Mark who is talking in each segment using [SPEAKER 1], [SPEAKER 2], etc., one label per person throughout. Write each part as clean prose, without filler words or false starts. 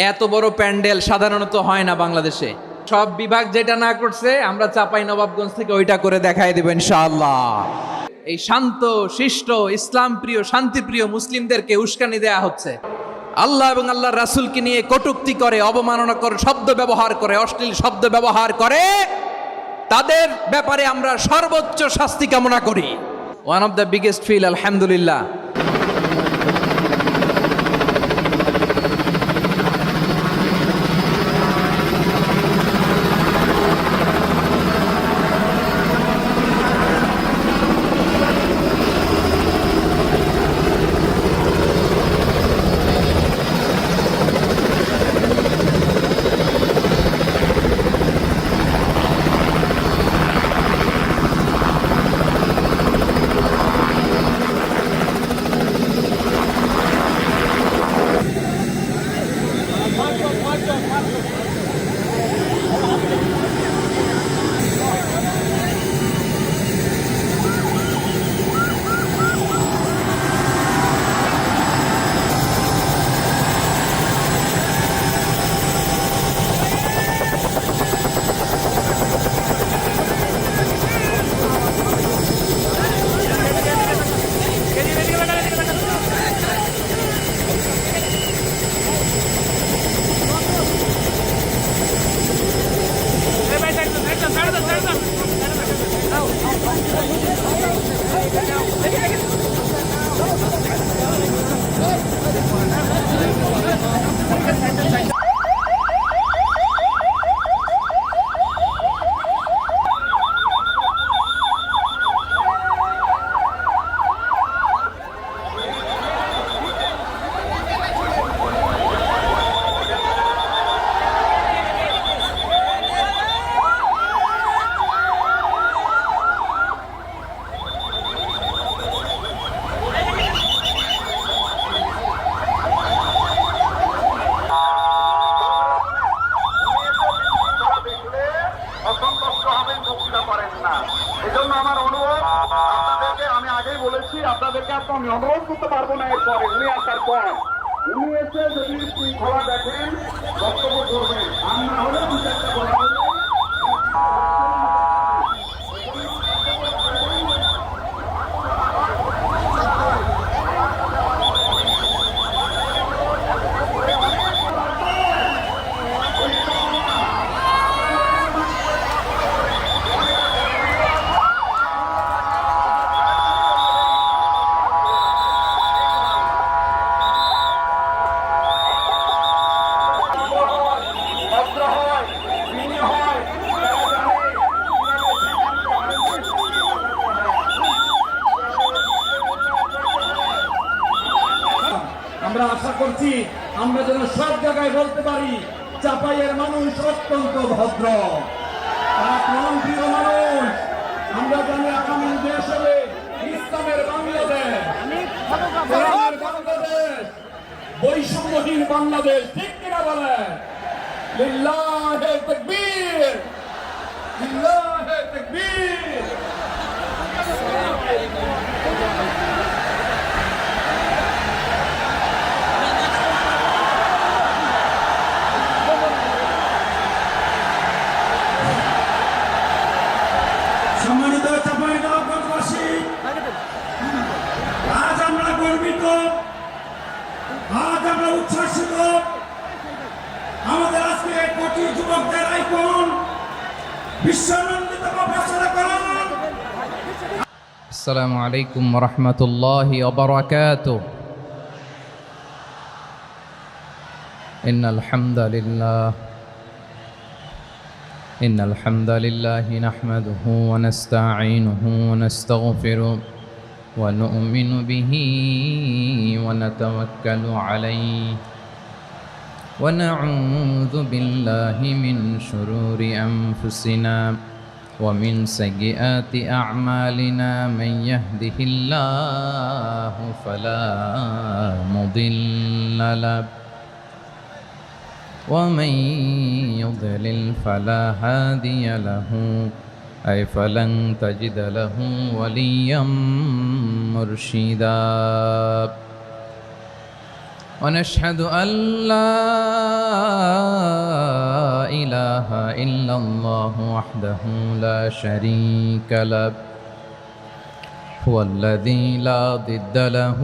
[SPEAKER 1] এত বড় প্যান্ডেল সাধারণত হয় না বাংলাদেশে। সব বিভাগ যেটা না করছে আমরা চাপাই নবাবগঞ্জ থেকে ওইটা করে দেখাই দেব ইনশাআল্লাহ। এই শান্ত শিষ্ট ইসলাম প্রিয় শান্তিপ্রিয় মুসলিমদেরকে উস্কানি দেয়া হচ্ছে, আল্লাহ এবং আল্লাহর রাসূলকে নিয়ে কটূক্তি করে, অবমাননা করে, শব্দ ব্যবহার করে, অশ্লীল শব্দ ব্যবহার করে, তাদের ব্যাপারে আমরা সর্বোচ্চ শাস্তি কামনা করি। One of the biggest feel আলহামদুলিল্লাহ।
[SPEAKER 2] এজন্য আমার অনুরোধ আপনাদেরকে, আমি আগেই বলেছি আপনাদেরকে আমি অনুরোধ করতে পারবো না। এরপরে উনি আসার পর উনি এসে যদি শৃঙ্খলা দেখেন বক্তব্য করবেন, আর না হলে দু চারটা কথা বলবেন।
[SPEAKER 3] আমরা আশা করছি আমরা যেন সব জায়গায় বলতে পারি চাপাইয়ের মানুষ অত্যন্ত ভদ্র, প্রিয় মানুষ। আমরা জানি আগামী দেশ হবে ইসলামের বাংলাদেশ, বাংলাদেশ, বৈষম্যহীন বাংলাদেশ। ঠিক কিনা বলেন? লিল্লাহে তাকবীর, লিল্লাহে তাকবীর। সম্মানিত চাঁপাইনবাবগঞ্জবাসী, আজ আমরা গর্বিত, আজ আমরা উচ্ছ্বাসিত। আমাদের আজকে কোটি যুবকদের আইকন বিশ্বনন্দিত প্রফেসর করণ।
[SPEAKER 1] আসসালামু আলাইকুম ওয়া রাহমাতুল্লাহি ওয়া বারাকাতুহু। ইন্নাল হামদালিল্লাহ إن الحمد لله نحمده ونستعينه ونستغفره ونؤمن به ونتوكل عليه ونعوذ بالله من شرور أنفسنا ومن سيئات أعمالنا من يهده الله فلا مضل له ومن يضلل فلا هادي له أي فلن تجد له وليا مرشدا ونشهد أن لا
[SPEAKER 4] إلا الله وحده لا شريك له هو الذي لا ضد له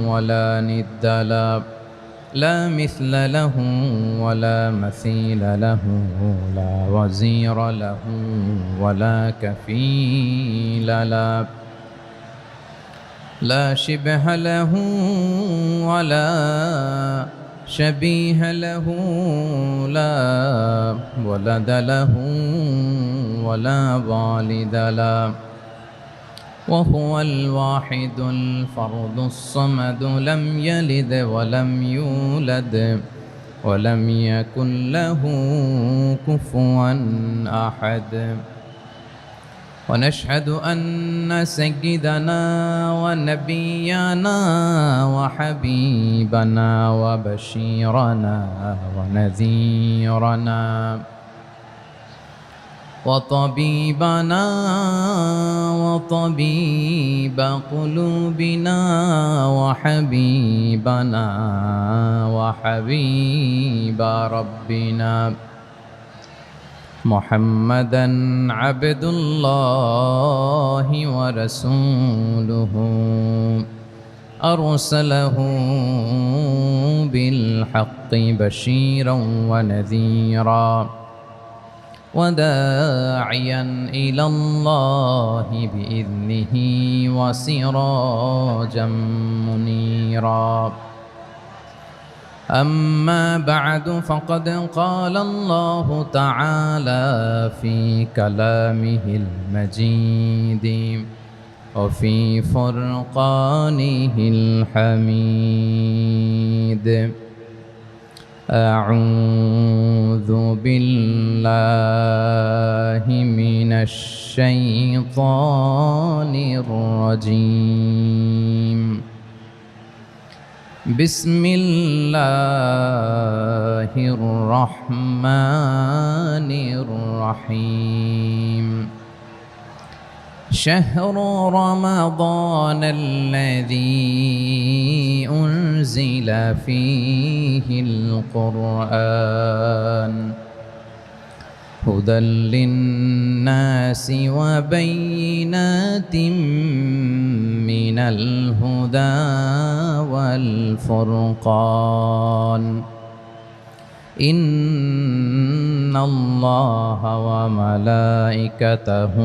[SPEAKER 4] ولا ند له لا مثل له ولا مثيل له لا وزير له ولا كفيل له لا شبه له ولا شبيه له لا ولد له ولا والد له وهو الواحد الفرد الصمد لم يلد ولم يولد ولم يكن له كفوا أحد ونشهد أن سيدنا ونبينا وحبيبنا وبشيرنا ونذيرنا وطبيبنا وطبيب قلوبنا وحبيبنا وحبيب ربنا محمدا عبد الله ورسوله أرسله بالحق بشيرا ونذيرا وداعيا إلى الله بإذنه وسراجا منيرا أما بعد فقد قال الله تعالى في كلامه المجيد وفي فرقانه الحميد أعوذ بالله من الشيطان الرجيم بسم الله الرحمن الرحيم شهر رمضان الذي أنزل فيه القرآن هدى للناس وبينات من الهدى والفرقان إن الله وملائكته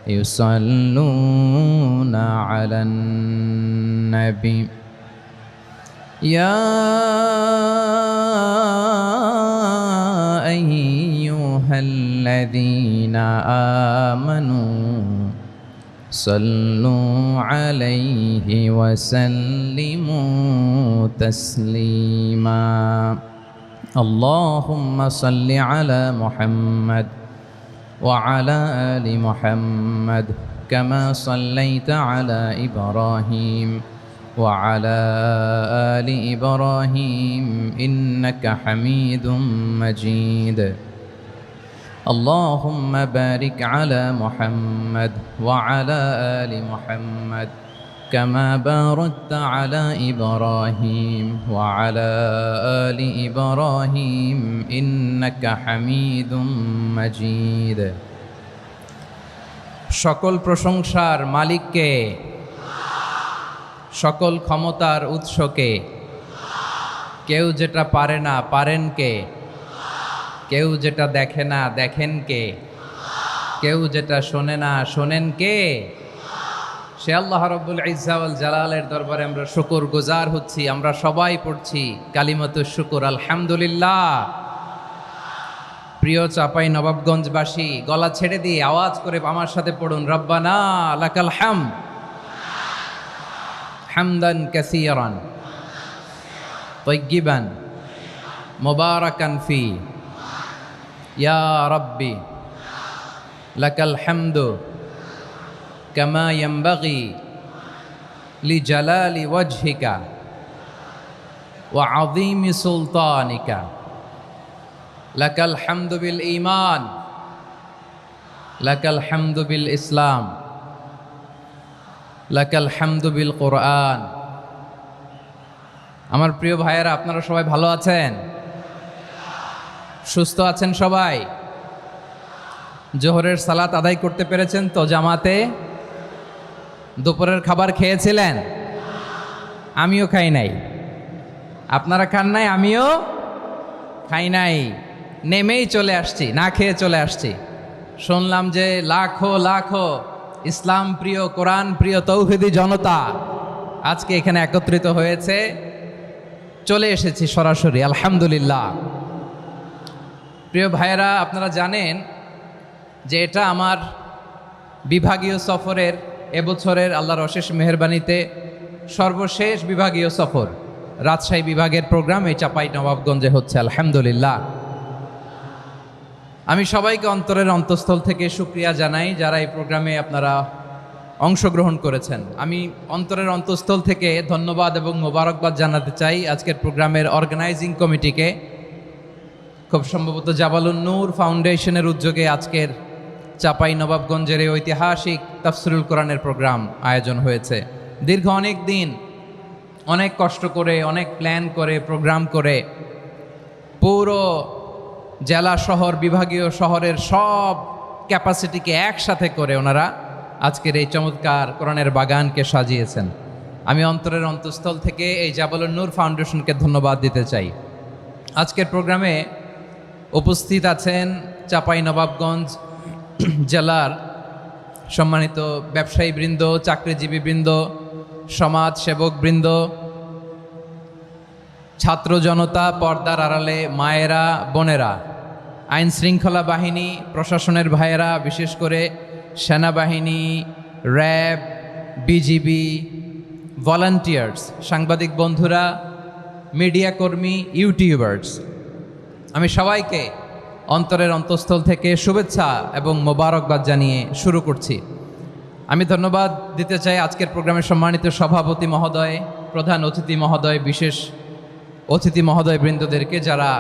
[SPEAKER 4] يصلون على النبي يا أيها الذين آمنوا صلوا عليه وسلموا تسليما اللهم صل على محمد وعلى آل محمد كما صليت على إبراهيم وعلى آل إبراهيم إنك حميد مجيد اللهم بارك على محمد وعلى آل محمد كما باركت على إبراهيم وعلى آل إبراهيم إنك حميد مجيد
[SPEAKER 1] সকল প্রশংসার মালিককে, সকল ক্ষমতার উৎসকে। কেউ যেটা পারে না পারেন কে, কেউ যেটা দেখে না দেখেন কে, কেউ যেটা শোনে না শোনেন কে? সে আল্লাহ রাব্বুল ইজ্জা ওয়াল জালালের দরবারে আমরা শুকর গুজার হচ্ছি। আমরা সবাই পড়ছি কালিমাতুশ শুকর আলহামদুলিল্লাহ। প্রিয় চাপাই নবাবগঞ্জবাসী, গলা ছেড়ে দিয়ে আওয়াজ করে আমার সাথে পড়ুন, রব্বানা লাকাল হামদ হামদান কাসীরান তাইয়্যিবান মুবারাকান ফি ইয়া রাব্বি লাকাল হামদু কামা ইয়ানবাগি লিজালালি ওয়াজহিকা ওয়া আযীমি সুলতানিকা লাকাল হামদু বিল ঈমান লাকাল হামদু বিল ইসলাম লাকাল হামদু বিল কোরআন। আমার প্রিয় ভাইয়েরা, আপনারা সবাই ভালো আছেন? সুস্থ আছেন সবাই? জোহরের সালাত আদায় করতে পেরেছেন তো জামাতে? দুপুরের খাবার খেয়েছিলেন? আমিও খাই নাই। আপনারা খান নাই, আমিও খাই নাই। নেমেই চলে আসছি, না খেয়ে চলে আসছি। শুনলাম যে লাখো লাখো ইসলাম প্রিয়, কোরআন প্রিয় তৌহিদি জনতা আজকে এখানে একত্রিত হয়েছে। চলে এসেছি সরাসরি, আলহামদুলিল্লাহ। প্রিয় ভাইয়েরা, আপনারা জানেন যে এটা আমার বিভাগীয় সফরের এবছরের আল্লাহর অশেষ মেহেরবানিতে সর্বশেষ বিভাগীয় সফর। রাজশাহী বিভাগের প্রোগ্রাম এই চাপাই নবাবগঞ্জে হচ্ছে, আলহামদুলিল্লাহ। আমি সবাইকে অন্তরের অন্তঃস্থল থেকে শুকরিয়া জানাই যারা এই প্রোগ্রামে আপনারা অংশগ্রহণ করেছেন। আমি অন্তরের অন্তঃস্থল থেকে ধন্যবাদ এবং মোবারকবাদ জানাতে চাই আজকের প্রোগ্রামের অর্গানাইজিং কমিটিকে। খুব সম্ভবত জাবালুন নূর ফাউন্ডেশনের উদ্যোগে আজকের চাপাই নবাবগঞ্জের এই ঐতিহাসিক তাফসিরুল কোরআনের প্রোগ্রাম আয়োজন হয়েছে। দীর্ঘ অনেক দিন অনেক কষ্ট করে, অনেক প্ল্যান করে, প্রোগ্রাম করে পুরো জেলা শহর, বিভাগীয় শহরের সব ক্যাপাসিটিকে একসাথে করে ওনারা আজকের এই চমৎকার কোরআনের বাগানকে সাজিয়েছেন। আমি অন্তরের অন্তঃস্থল থেকে এই জাবালুন নূর ফাউন্ডেশনকে ধন্যবাদ দিতে চাই। আজকের প্রোগ্রামে উপস্থিত আছেন চাপাই নবাবগঞ্জ জেলার সম্মানিত ব্যবসায়ী বৃন্দ, চাকরিজীবী বৃন্দ, সমাজ সেবক বৃন্দ, ছাত্র জনতা, পর্দার আড়ালে মায়েরা, বোনেরা, আইন শৃঙ্খলা বাহিনী, প্রশাসনের ভাইয়েরা, বিশেষ করে সেনাবাহিনী, র্যাব, বিজিবি, ভলান্টিয়ার্স, সাংবাদিক বন্ধুরা, মিডিয়া কর্মী, ইউটিউবার্স, আমি সবাইকে অন্তরের অন্তঃস্থল থেকে শুভেচ্ছা এবং মোবারকবাদ জানিয়ে শুরু করছি। আমি ধন্যবাদ দিতে চাই আজকের প্রোগ্রামের সম্মানিত সভাপতি মহোদয়, প্রধান অতিথি মহোদয়, বিশেষ অতিথি মহোদয় বৃন্দদেরকে যারা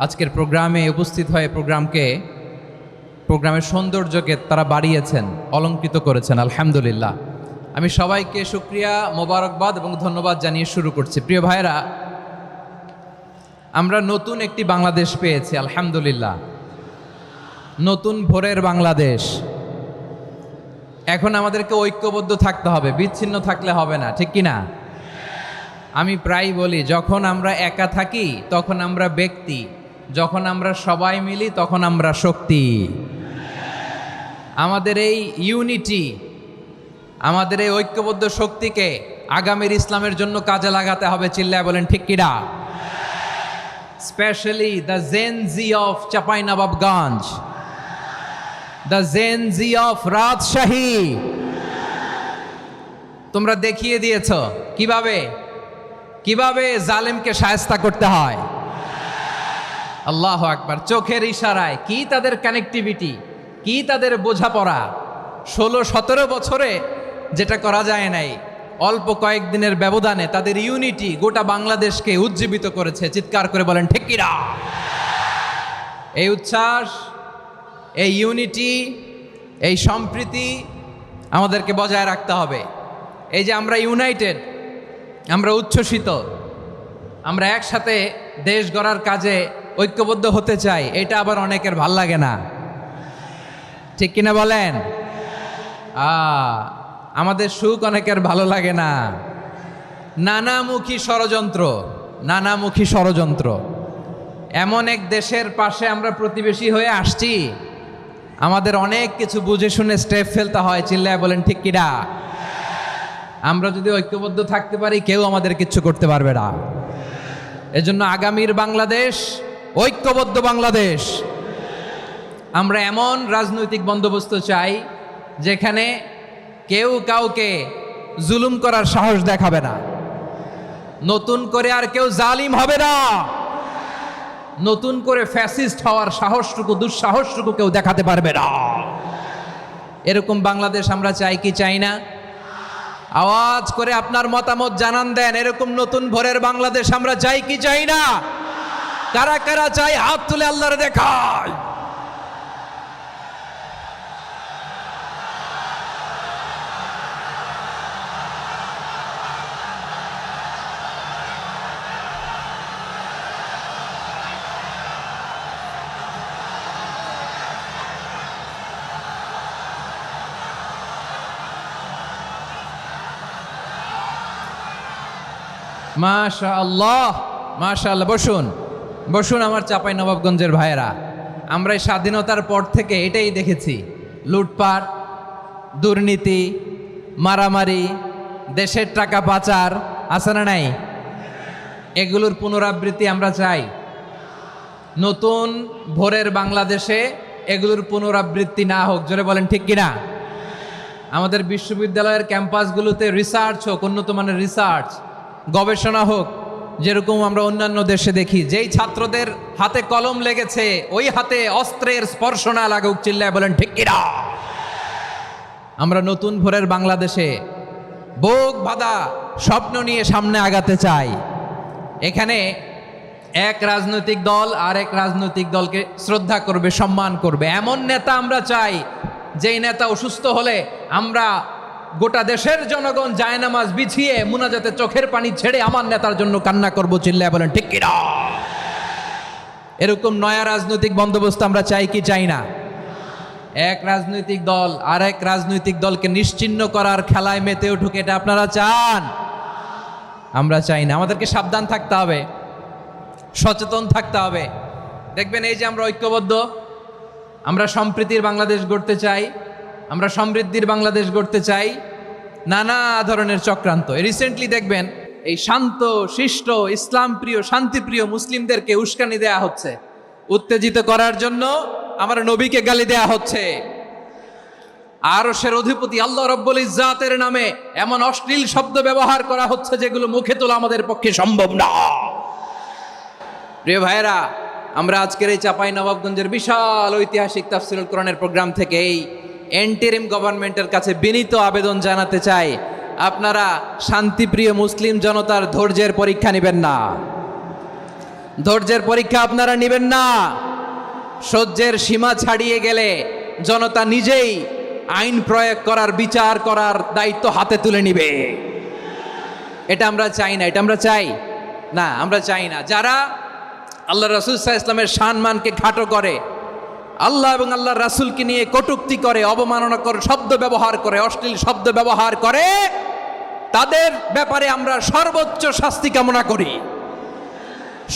[SPEAKER 1] আজকের প্রোগ্রামে উপস্থিত হয়ে প্রোগ্রামের সৌন্দর্যকে তারা বাড়িয়েছেন, অলঙ্কৃত করেছেন, আলহামদুলিল্লাহ। আমি সবাইকে শুকরিয়া, মোবারকবাদ এবং ধন্যবাদ জানিয়ে শুরু করছি। প্রিয় ভাইয়েরা, আমরা নতুন একটি বাংলাদেশ পেয়েছি, আলহামদুলিল্লাহ। নতুন ভোরের বাংলাদেশ। এখন আমাদেরকে ঐক্যবদ্ধ থাকতে হবে, বিচ্ছিন্ন থাকলে হবে না, ঠিক কি না? আমি প্রায় বলি, যখন আমরা একা থাকি তখন আমরা ব্যক্তি, যখন আমরা সবাই মিলি তখন আমরা শক্তি। আমাদের এই ইউনিটি, আমাদের এই ঐক্যবদ্ধ শক্তিকে আগামীর ইসলামের জন্য কাজে লাগাতে হবে। চিল্লায় বলেন ঠিক কিনা? Specially the Gen Z of Chapainawabganj, the Gen Z of Rajshahi. তোমরা দেখিয়ে দিয়েছ কিভাবে জালেমকে শায়েস্তা করতে হয়। আল্লাহু আকবার। চোখের ইশারায় কি তাদের কানেক্টিভিটি, কি তাদের বোঝাপড়া। 16-17 বছরে যেটা করা যায় নাই, অল্প কয়েকদিনের ব্যবধানে তাদের ইউনিটি গোটা বাংলাদেশকে উজ্জীবিত করেছে। চিৎকার করে বলেন ঠিক কিনা? এই উচ্ছ্বাস, এই ইউনিটি, এই সম্প্রীতি আমাদেরকে বজায় রাখতে হবে। এই যে আমরা ইউনাইটেড, আমরা উচ্ছ্বসিত, আমরা একসাথে দেশ গড়ার কাজে ঐক্যবদ্ধ হতে চাই, এটা আবার অনেকের ভাল লাগে না, ঠিক কিনা বলেন? আমাদের সুখ অনেকের ভালো লাগে না। নানামুখী ষড়যন্ত্র। এমন এক দেশের পাশে আমরা প্রতিবেশী হয়ে আসছি, আমাদের অনেক কিছু বুঝে শুনে স্টেপ ফেলতে হয়। চিল্লায় বলেন ঠিক কিনা? আমরা যদি ঐক্যবদ্ধ থাকতে পারি, কেউ আমাদের কিচ্ছু করতে পারবে না। এজন্য আগামীর বাংলাদেশ ঐক্যবদ্ধ বাংলাদেশ। আমরা এমন রাজনৈতিক বন্দোবস্ত চাই যেখানে কেউ কাউকে জুলুম করার সাহস দেখাবে না, নতুন করে আর কেউ জালিম হবে না, নতুন করে ফ্যাসিস্ট হওয়ার সাহসটুকু, দুঃসাহসটুকু কেউ দেখাতে পারবে না। এরকম বাংলাদেশ আমরা চাই কি চাই না? আওয়াজ করে আপনার মতামত জানান দেন। এরকম নতুন ভোরের বাংলাদেশ আমরা চাই কি চাই না? কারা কারা চাই হাত তুলে আল্লাহর দেখায়। মাশাআল্লাহ, মাশাআল্লাহ। বসুন বসুন আমার চাঁপাই নবাবগঞ্জের ভাইয়েরা। আমরা এই স্বাধীনতার পর থেকে এটাই দেখেছি, লুটপাট, দুর্নীতি, মারামারি, দেশের টাকা পাচার, আছে না নাই? এগুলোর পুনরাবৃত্তি আমরা চাই। নতুন ভোরের বাংলাদেশে এগুলোর পুনরাবৃত্তি না হোক, জোরে বলেন ঠিক কিনা? আমাদের বিশ্ববিদ্যালয়ের ক্যাম্পাসগুলোতে রিসার্চ হোক, উন্নত মানের রিসার্চ, গবেষণা হোক, যেরকম আমরা অন্যান্য দেশে দেখি। যেই ছাত্রদের হাতে কলম লেগেছে ওই হাতে অস্ত্রের স্পর্শ না লাগুক, চিল্লায় বলেন ঠিক কিনা? আমরা নতুন ভোরের বাংলাদেশে বুক বাঁধা স্বপ্ন নিয়ে সামনে আগাতে চাই। এখানে এক রাজনৈতিক দল আর এক রাজনৈতিক দলকে শ্রদ্ধা করবে, সম্মান করবে, এমন নেতা আমরা চাই যেই নেতা অসুস্থ হলে আমরা গোটা দেশের জনগণ জায়নামাজ বিছিয়ে মুনাজাতে চোখের পানি ছেড়ে আমার নেতার জন্য কান্না করব, চিল্লায় বলেন ঠিক কিনা? এরকম নয়া রাজনৈতিক বন্দোবস্ত আমরা চাই কি চাই না? এক রাজনৈতিক দল আর এক রাজনৈতিক দলকে নিশ্চিহ্ন করার খেলায় মেতে উঠুক, এটা আপনারা চান? আমরা চাই না। আমাদেরকে সাবধান থাকতে হবে, সচেতন থাকতে হবে। দেখবেন এই যে আমরা ঐক্যবদ্ধ, আমরা সম্প্রীতির বাংলাদেশ গড়তে চাই, আমরা সমৃদ্ধির বাংলাদেশ গড়তে চাই, নানা ধরনের চক্রান্ত। রিসেন্টলি দেখবেন এই শান্ত শিষ্ট ইসলাম প্রিয় শান্তিপ্রিয় মুসলিমদেরকে উস্কানি দেয়া হচ্ছে, উত্তেজিত করার জন্য আমার নবীকে গালি দেয়া হচ্ছে। আরশের অধিপতি আল্লাহ রব্বুল ইজ্জাতের নামে এমন অশ্লীল শব্দ ব্যবহার করা হচ্ছে যেগুলো মুখে তোলা আমাদের পক্ষে সম্ভব না। প্রিয় ভাইয়েরা, আমরা আজকের এই চাঁপাই নবাবগঞ্জের বিশাল ঐতিহাসিক তাফসীরুল কোরআনের প্রোগ্রাম থেকে এই এন্টিরিম গভর্নমেন্টের কাছে বিনীত আবেদন জানাতে চাই, আপনারা শান্তিপ্রিয় মুসলিম জনতার ধৈর্যের পরীক্ষা নেবেন না। ধৈর্যের পরীক্ষা আপনারা নেবেন না। সহ্যের সীমা ছাড়িয়ে গেলে জনতা নিজেই আইন প্রয়োগ করার, বিচার করার দায়িত্ব হাতে তুলে নিবে। এটা আমরা চাই না, এটা আমরা চাই না, আমরা চাই না। যারা আল্লাহ রাসূল সাল্লাল্লাহু আলাইহি ওয়াসাল্লামের সম্মানকে খাটো করে, আল্লাহ এবং আল্লাহর রাসূলকে নিয়ে কটূক্তি করে, অবমাননাকর শব্দ ব্যবহার করে, অশ্লীল শব্দ ব্যবহার করে, তাদের ব্যাপারে আমরা সর্বোচ্চ শাস্তি কামনা করি।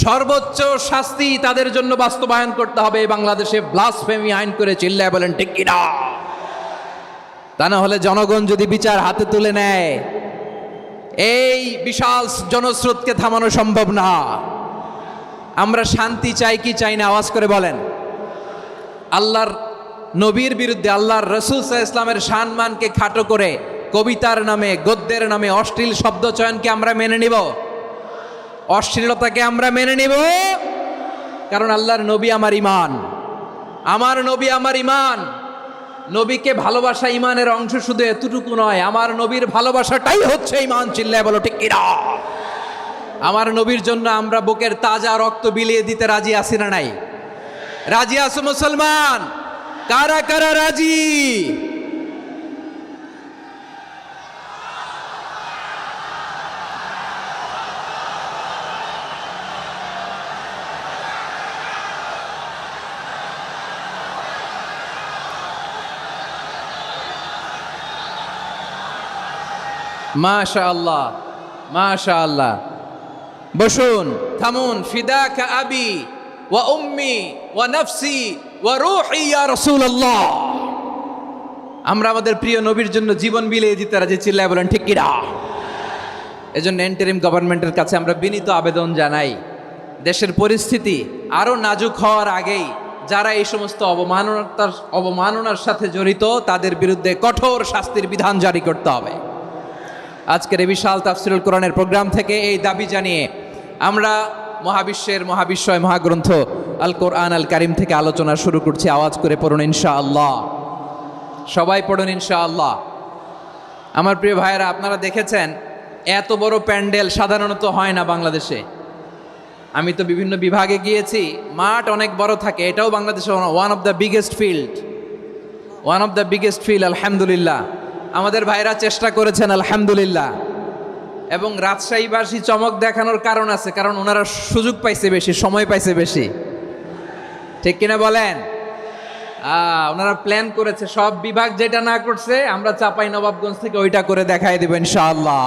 [SPEAKER 1] সর্বোচ্চ শাস্তি তাদের জন্য বাস্তবায়ন করতে হবে। বাংলাদেশে ব্লাসফেমি আইন করে, চিল্লায় বলেন ঠিক কিনা? তা না হলে জনগণ যদি বিচার হাতে তুলে নেয়, এই বিশাল জনস্রোতকে থামানো সম্ভব না। আমরা শান্তি চাই কি চাই না? আওয়াজ করে বলেন। আল্লাহর নবীর বিরুদ্ধে, আল্লাহর রাসূল সাল্লাল্লাহু আলাইহি ওয়াসাল্লামের সম্মানকে খাটো করে কবিতার নামে, গদ্যের নামে অশ্লীল শব্দ চয়নকে আমরা মেনে নিব? অশ্লীলতাকে আমরা মেনে নিব? কারণ আল্লাহর নবী আমার ঈমান, আমার নবী আমার ঈমান। নবীকে ভালোবাসা ঈমানের অংশ শুধু এতটুকু নয়, আমার নবীর ভালোবাসাটাই হচ্ছে ঈমান, চিল্লায় বলো ঠিক কিনা? আমার নবীর জন্য আমরা বুকের তাজা রক্ত বিলিয়ে দিতে রাজি আছি না নাই? রাজি আছো মুসলমান? কারা কারা রাজি? মাশাআল্লাহ, মাশাআল্লাহ। বসুন, থামুন। ফিদাকা আবি ওয়া উম্মি ওয়া নাফসি ওয়া রূহি ইয়া রাসূলুল্লাহ। আমরা আমাদের প্রিয় নবীর জন্য জীবন বিলিয়ে দিতে রাজি, চিল্লায় বলেন ঠিক কিনা? এজন্য ইন্টারিম গভর্নমেন্টের কাছে আমরা বিনীত আবেদন জানাই, দেশের পরিস্থিতি আরো নাজুক হওয়ার আগেই যারা এই সমস্ত অবমাননার সাথে জড়িত তাদের বিরুদ্ধে কঠোর শাস্তির বিধান জারি করতে হবে। আজকের এই বিশাল তাফসীরুল কোরআনের প্রোগ্রাম থেকে এই দাবি জানিয়ে আমরা মহাবিশ্বের মহাবিশ্বয় মহাগ্রন্থ আল কোরআন আল কারিম থেকে আলোচনা শুরু করছি। আওয়াজ করে পড়ুন ইনশাআল্লাহ। সবাই পড়ুন ইনশাআল্লাহ। আমার প্রিয় ভাইয়েরা, আপনারা দেখেছেন এত বড় প্যান্ডেল সাধারণত হয় না বাংলাদেশে। আমি তো বিভিন্ন বিভাগে গিয়েছি, মাঠ অনেক বড় থাকে। এটাও বাংলাদেশে one of the biggest field, আলহামদুলিল্লাহ। আমাদের ভাইরা চেষ্টা করেছেন, আলহামদুলিল্লাহ। এবং রাজশাহীবাসী চমক দেখানোর কারণ আছে, কারণ ওনারা সুযোগ পাইছে বেশি, সময় পাইছে বেশি, ঠিক কিনা বলেন? ওনারা প্ল্যান করেছে, সব বিভাগ যেটা না করছে আমরা চাঁপাই নবাবগঞ্জ থেকে ওইটা করে দেখাই দেব ইনশাআল্লাহ।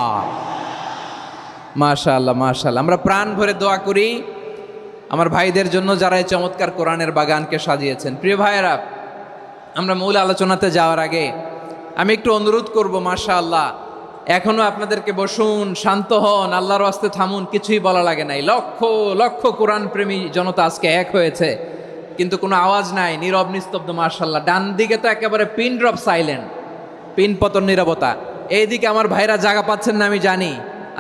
[SPEAKER 1] মাশাআল্লাহ মাশাআল্লাহ। আমরা প্রাণ ভরে দোয়া করি আমার ভাইদের জন্য যারা এই চমৎকার কোরআনের বাগানকে সাজিয়েছেন। প্রিয় ভাইয়েরা, আমরা মূল আলোচনাতে যাওয়ার আগে আমি একটু অনুরোধ করব, মাশাআল্লাহ এখনো আপনাদেরকে বসুন, শান্ত হন, আল্লাহর ওয়াস্তে থামুন, কিছুই বলা লাগে নাই। লক্ষ লক্ষ কোরআন প্রেমী জনতা আজকে এক হয়েছে, কিন্তু কোনো আওয়াজ নাই, নীরব নিস্তব্ধ। মাশাআল্লাহ, ডান দিকে তো একেবারে পিন ড্রপ সাইলেন্ট, পিন পতন নীরবতা। এইদিকে আমার ভাইরা জায়গা পাচ্ছেন না আমি জানি,